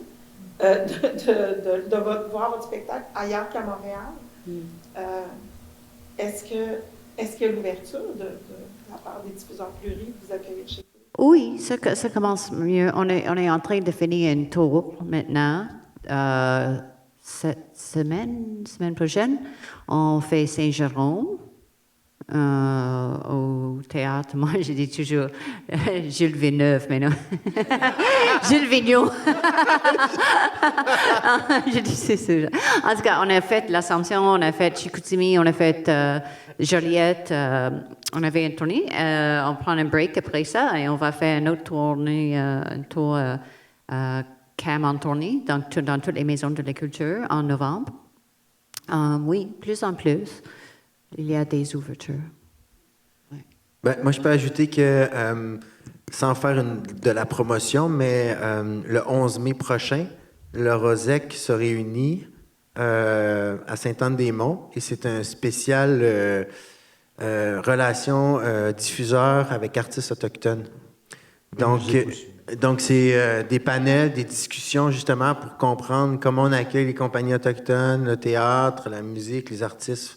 de voir votre spectacle ailleurs qu'à Montréal. Est-ce que l'ouverture de la part des diffuseurs pluriels vous accueillez chez vous? Oui, ça commence mieux. On est en train de finir une tour maintenant. Cette semaine prochaine, on fait Saint-Jérôme au théâtre. Moi, je dis toujours Jules Villeneuve, mais non. Jules Vigneault. Je dis c'est ça. En tout cas, on a fait l'Assomption, on a fait Chicoutimi, on a fait Joliette. On avait une tournée. On prend un break après ça et on va faire une autre tournée, un tour Cam en tournée dans toutes les maisons de la culture en novembre. Oui, plus en plus, il y a des ouvertures. Ouais. Moi, je peux ajouter que, sans faire de la promotion, mais le 11 mai prochain, le Rosec se réunit à Sainte-Anne-des-Monts et c'est un spécial relations diffuseurs avec artistes autochtones. Donc c'est des panels, des discussions justement pour comprendre comment on accueille les compagnies autochtones, le théâtre, la musique, les artistes.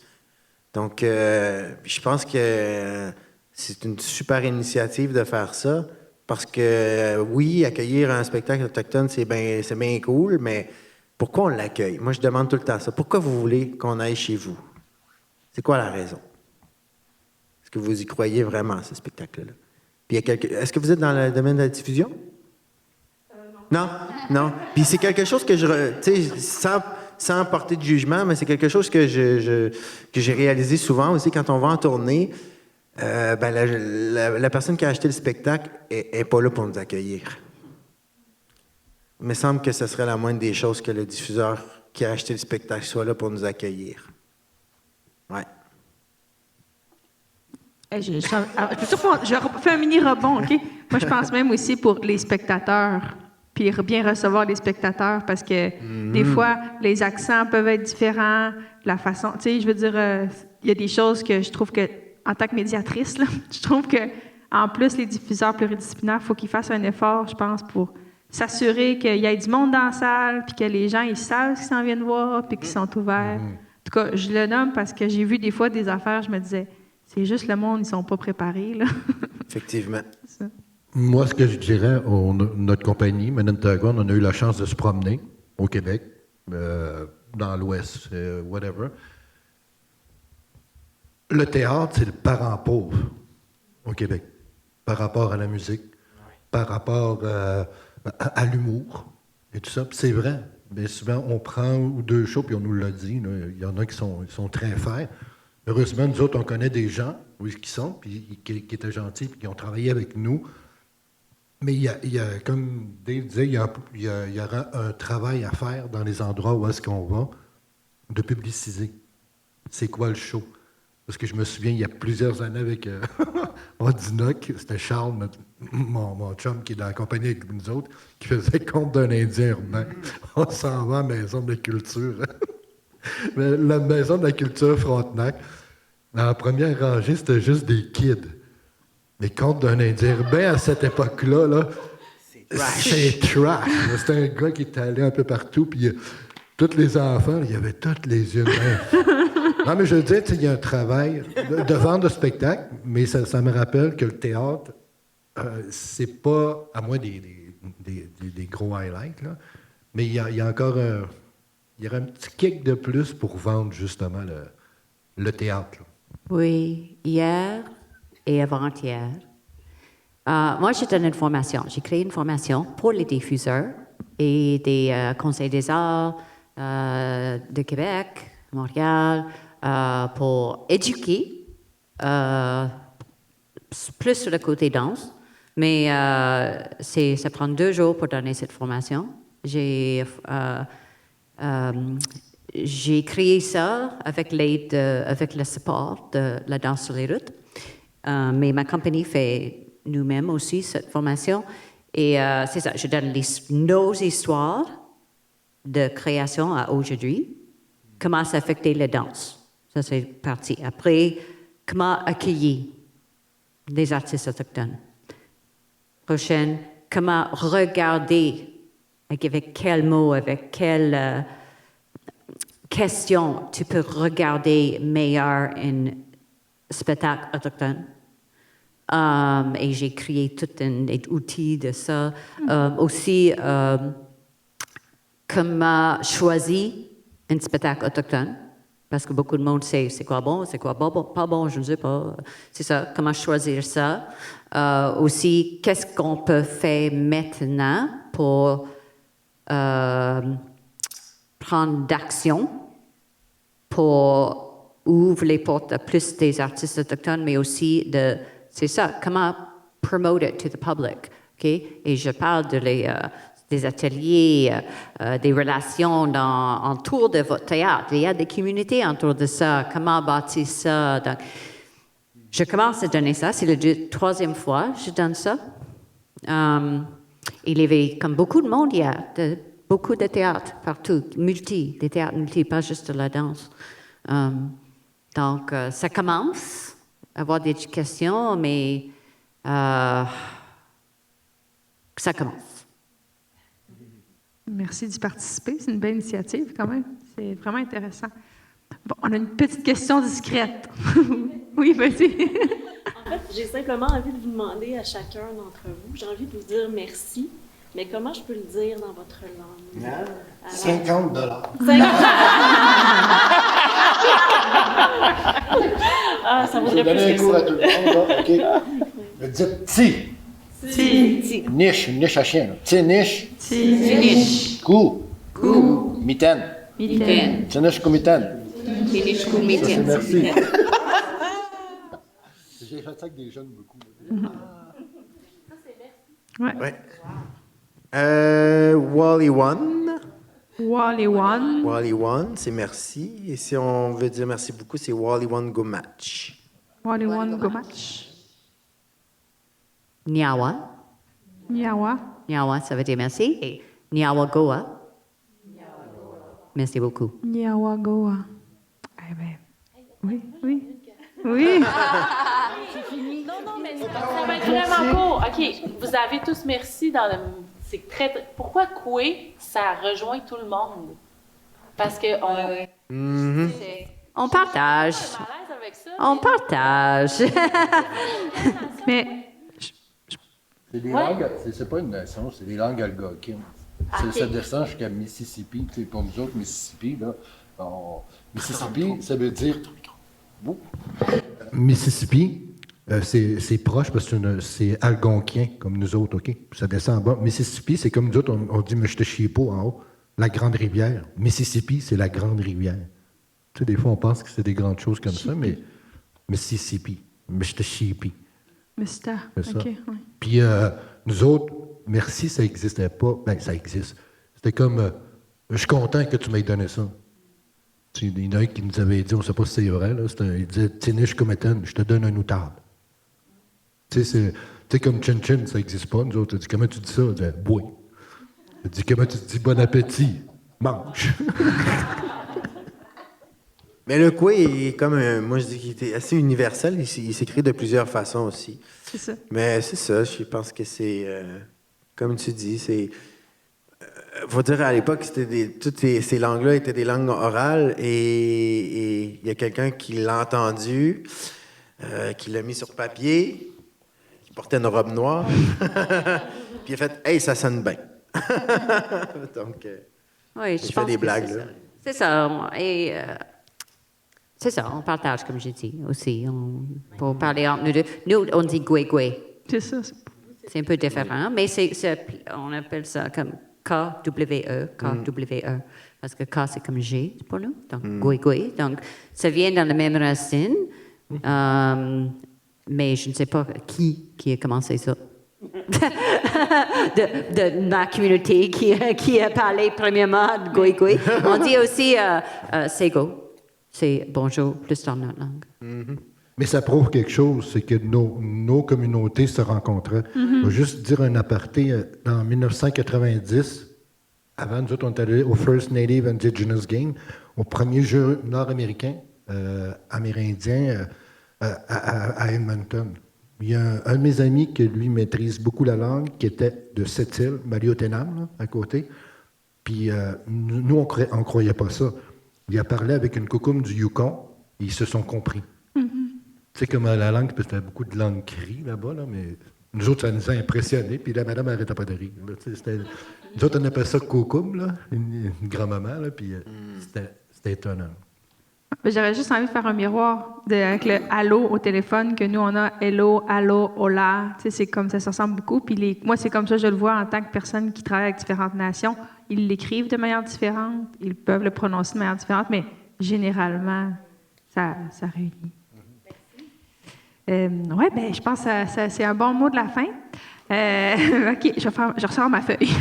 Donc je pense que c'est une super initiative de faire ça parce que oui, accueillir un spectacle autochtone, c'est bien cool, mais pourquoi on l'accueille? Moi, je demande tout le temps ça. Pourquoi vous voulez qu'on aille chez vous? C'est quoi la raison? Est-ce que vous y croyez vraiment à ce spectacle-là? Puis est-ce que vous êtes dans le domaine de la diffusion? Non. Non? Puis c'est quelque chose que tu sais, sans porter de jugement, mais c'est quelque chose que j'ai réalisé souvent aussi quand on va en tournée. La personne qui a acheté le spectacle n'est pas là pour nous accueillir. Il me semble que ce serait la moindre des choses que le diffuseur qui a acheté le spectacle soit là pour nous accueillir. Ouais. Je fais un mini rebond, OK? Moi, je pense même aussi pour les spectateurs, puis bien recevoir les spectateurs, parce que des fois, les accents peuvent être différents, la façon... Tu sais, je veux dire, il y a des choses que je trouve que, en tant que médiatrice, là, je trouve que en plus, les diffuseurs pluridisciplinaires, il faut qu'ils fassent un effort, je pense, pour s'assurer qu'il y ait du monde dans la salle, puis que les gens, ils savent ce qu'ils s'en viennent voir, puis qu'ils sont ouverts. En tout cas, je le nomme parce que j'ai vu des fois des affaires, je me disais, c'est juste le monde, ils sont pas préparés, là. Effectivement. C'est ça. Moi, ce que je dirais, notre compagnie, Menentagua, on a eu la chance de se promener au Québec, dans l'Ouest, whatever. Le théâtre, c'est le parent pauvre au Québec, par rapport à la musique. par rapport à l'humour et tout ça. Puis c'est vrai. Mais souvent, on prend ou deux shows, puis on nous l'a dit. Là, il y en a qui sont très faits. Heureusement, nous autres, on connaît des gens, qui sont, puis qui étaient gentils, puis qui ont travaillé avec nous. Mais il y a comme Dave disait, il y aura un travail à faire dans les endroits où est-ce qu'on va, de publiciser. C'est quoi le show? Parce que je me souviens, il y a plusieurs années avec Odinoc, c'était Charles, mon chum qui est dans la compagnie avec nous autres, qui faisait compte d'un Indien urbain. On s'en va à la Maison de la Culture. La Maison de la Culture Frontenac, dans la première rangée, c'était juste des kids. Mais compte d'un Indien urbain à cette époque-là, là, c'est trash. C'était un gars qui était allé un peu partout, puis tous les enfants, il y avait tous les yeux de même. Non, mais je veux dire, il y a un travail de vente de spectacle, mais ça me rappelle que le théâtre, c'est pas, à moins des gros highlights, là, mais il y a encore il y aurait un petit kick de plus pour vendre justement le théâtre. Là. Oui, hier et avant-hier. Moi, j'ai donné une formation. J'ai créé une formation pour les diffuseurs et des conseils des arts de Québec, Montréal, pour éduquer, plus sur le côté danse. Mais ça prend 2 jours pour donner cette formation. J'ai créé ça avec l'aide, avec le support de la danse sur les routes. Mais ma compagnie fait nous-mêmes aussi cette formation. Et c'est ça, je donne nos histoires de création à aujourd'hui. Comment ça affecte la danse? Ça, c'est parti. Après, comment accueillir les artistes autochtones? Prochaine, comment regarder, avec quels mots, avec quelles questions tu peux regarder meilleur un spectacle autochtone. Et j'ai créé tout un outil de ça. Aussi, comment choisir un spectacle autochtone, parce que beaucoup de monde sait c'est quoi bon, c'est quoi pas bon, je ne sais pas. C'est ça, comment choisir ça. Aussi, qu'est-ce qu'on peut faire maintenant pour prendre d'action pour ouvrir les portes à plus des artistes autochtones, mais aussi c'est ça, comment promote it to the public. Okay? Et je parle des ateliers, des relations autour de votre théâtre. Il y a des communautés autour de ça. Comment bâtir ça? Donc, je commence à donner ça. C'est la 3e fois que je donne ça. Il y avait, comme beaucoup de monde, il y a beaucoup de théâtres partout, des théâtres multi, pas juste de la danse. Donc, ça commence à avoir des questions, mais ça commence. Merci d'y participer. C'est une belle initiative quand même. C'est vraiment intéressant. Bon, on a une petite question discrète. Oui, vas-y. En fait, j'ai simplement envie de vous demander à chacun d'entre vous, j'ai envie de vous dire merci, mais comment je peux le dire dans votre langue? $50. Ah, ça vaudrait plus donner un que cours ça. à tout le monde, là. OK. Dites ti. Ti. Niche, une niche à chien. Là. Ti niche. Finish. Cou. Mitaine. Mitaine. Ti niche mitaine. Finish coup Ça, c'est mitaine. merci. J'ai fait ça avec des jeunes beaucoup. Ouais. Wally One. Wally One. Wally One, c'est merci. Et si on veut dire merci beaucoup, c'est Wally One Go Match. Wally One Go Match. Nyawa. Nyawa. Nyawa, ça veut dire merci. Et Nyawa Goa. Merci beaucoup. Nyawa Goa. Eh bien, oui. Oui. Non, mais ça va être vraiment court. OK, vous avez tous merci dans le... C'est pourquoi Koué, ça rejoint tout le monde? Parce que On partage. Je suis mal à l'aise avec ça. On partage. Mais C'est des langues, c'est pas une nation, c'est des langues algonquines. Ça descend jusqu'à Mississippi. Tu sais, pour nous autres, Mississippi, là, Mississippi, ça veut dire... Mississippi, C'est proche parce que c'est algonquien, comme nous autres, OK? Ça descend en bas. Mississippi, c'est comme nous autres, on dit Mishtashipo en haut, la grande rivière. Mississippi, c'est la grande rivière. Tu sais, des fois, on pense que c'est des grandes choses comme ça, mais Mississippi, Mishtashipi. Mista, C'est ça. OK. Ouais. Puis nous autres, merci, ça n'existait pas. Ben, ça existe. C'était comme, je suis content que tu m'aies donné ça. Tu sais, il y en a un qui nous avait dit, on ne sait pas si c'est vrai, là, il disait, Tinish Kometan, je te donne un outarde. Tu sais, comme chin-chin, ça n'existe pas. Nous autres, on dit, comment tu dis ça? On dit, bois. On dit, comment tu dis bon appétit? Mange. Mais le koué est comme moi je dis qu'il était assez universel. Il s'écrit de plusieurs façons aussi. C'est ça. Mais c'est ça, je pense que c'est comme tu dis, c'est faut dire à l'époque toutes ces langues-là étaient des langues orales et il y a quelqu'un qui l'a entendu, qui l'a mis sur papier, qui portait une robe noire, puis il a fait hey, ça sonne bien. Donc Oui, je fais des blagues là. C'est ça. Et c'est ça, on partage, comme j'ai dit aussi. Pour parler entre nous deux. Nous, on dit gwe. C'est ça. C'est un peu différent, mais on appelle ça comme KWE. Parce que K, c'est comme G pour nous. Donc, gwe. Donc, ça vient dans la même racine. Mais je ne sais pas qui a commencé ça. de ma communauté qui a parlé premièrement de gwe. On dit aussi sego. C'est bonjour, plus dans notre langue. Mm-hmm. Mais ça prouve quelque chose, c'est que nos communautés se rencontraient. Je vais juste dire un aparté. En 1990, avant, nous autres, on est allés au First Native Indigenous Game, au premier jeu nord-américain, amérindien, à Edmonton. Il y a un de mes amis qui, lui, maîtrise beaucoup la langue, qui était de Sept-Îles, Maliotenam, à côté. Puis nous, on ne croyait pas ça. Il a parlé avec une coucoume du Yukon, et ils se sont compris. Tu sais, comme la langue, parce qu'il y a beaucoup de langues crie là-bas, là, mais nous autres, ça nous a impressionnés, puis la madame n'arrêtait pas de rire. Là, nous autres, on appelle ça coucoume, là, une grand-maman, là, puis c'était étonnant. J'aurais juste envie de faire un miroir avec le allô au téléphone, que nous, on a hello, allô, hola. Tu sais, c'est comme ça ressemble beaucoup. Puis moi, c'est comme ça, je le vois en tant que personne qui travaille avec différentes nations. Ils l'écrivent de manière différente, ils peuvent le prononcer de manière différente, mais généralement, ça réunit. Oui, ben, je pense que c'est un bon mot de la fin. OK, je ressors ma feuille.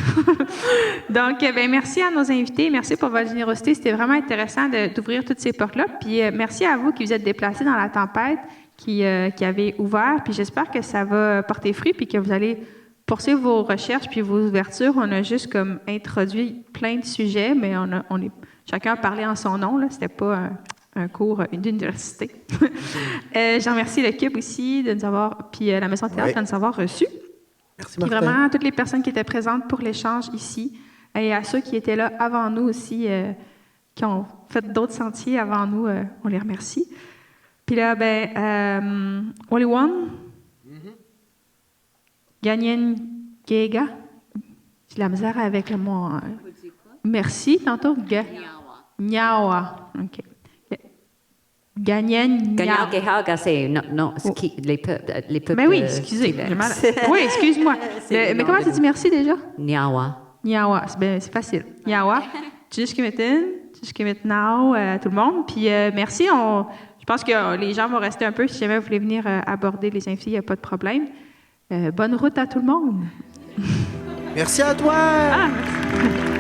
Donc, ben, merci à nos invités. Merci pour votre générosité. C'était vraiment intéressant d'ouvrir toutes ces portes-là. Puis, merci à vous qui vous êtes déplacés dans la tempête, qui avez ouvert. Puis, j'espère que ça va porter fruit puis que vous allez poursuivre vos recherches puis vos ouvertures. On a juste comme introduit plein de sujets, mais chacun a parlé en son nom. C'était pas un cours d'université. Je remercie le CUB aussi de nous avoir, puis la Maison de théâtre de nous avoir reçus. Merci, Puis Martin. vraiment à toutes les personnes qui étaient présentes pour l'échange ici et à ceux qui étaient là avant nous aussi, qui ont fait d'autres sentiers avant nous, on les remercie. Puis là, Only One, Ganyen Gega, j'ai de la misère avec le mot. Merci, tantôt. Nyawa. OK. Ganyen Ganyan c'est non, c'est qui les peuples. Mais oui, excusez. Oui, excuse-moi. Mais comment tu dis merci déjà? Nyawa. Nyawa, c'est facile. Nyawa. Tchishkimitnao, tout le monde. Puis merci. Je pense que les gens vont rester un peu. Si jamais vous voulez venir aborder les invités, il n'y a pas de problème. Bonne route à tout le monde. Merci à toi! Merci.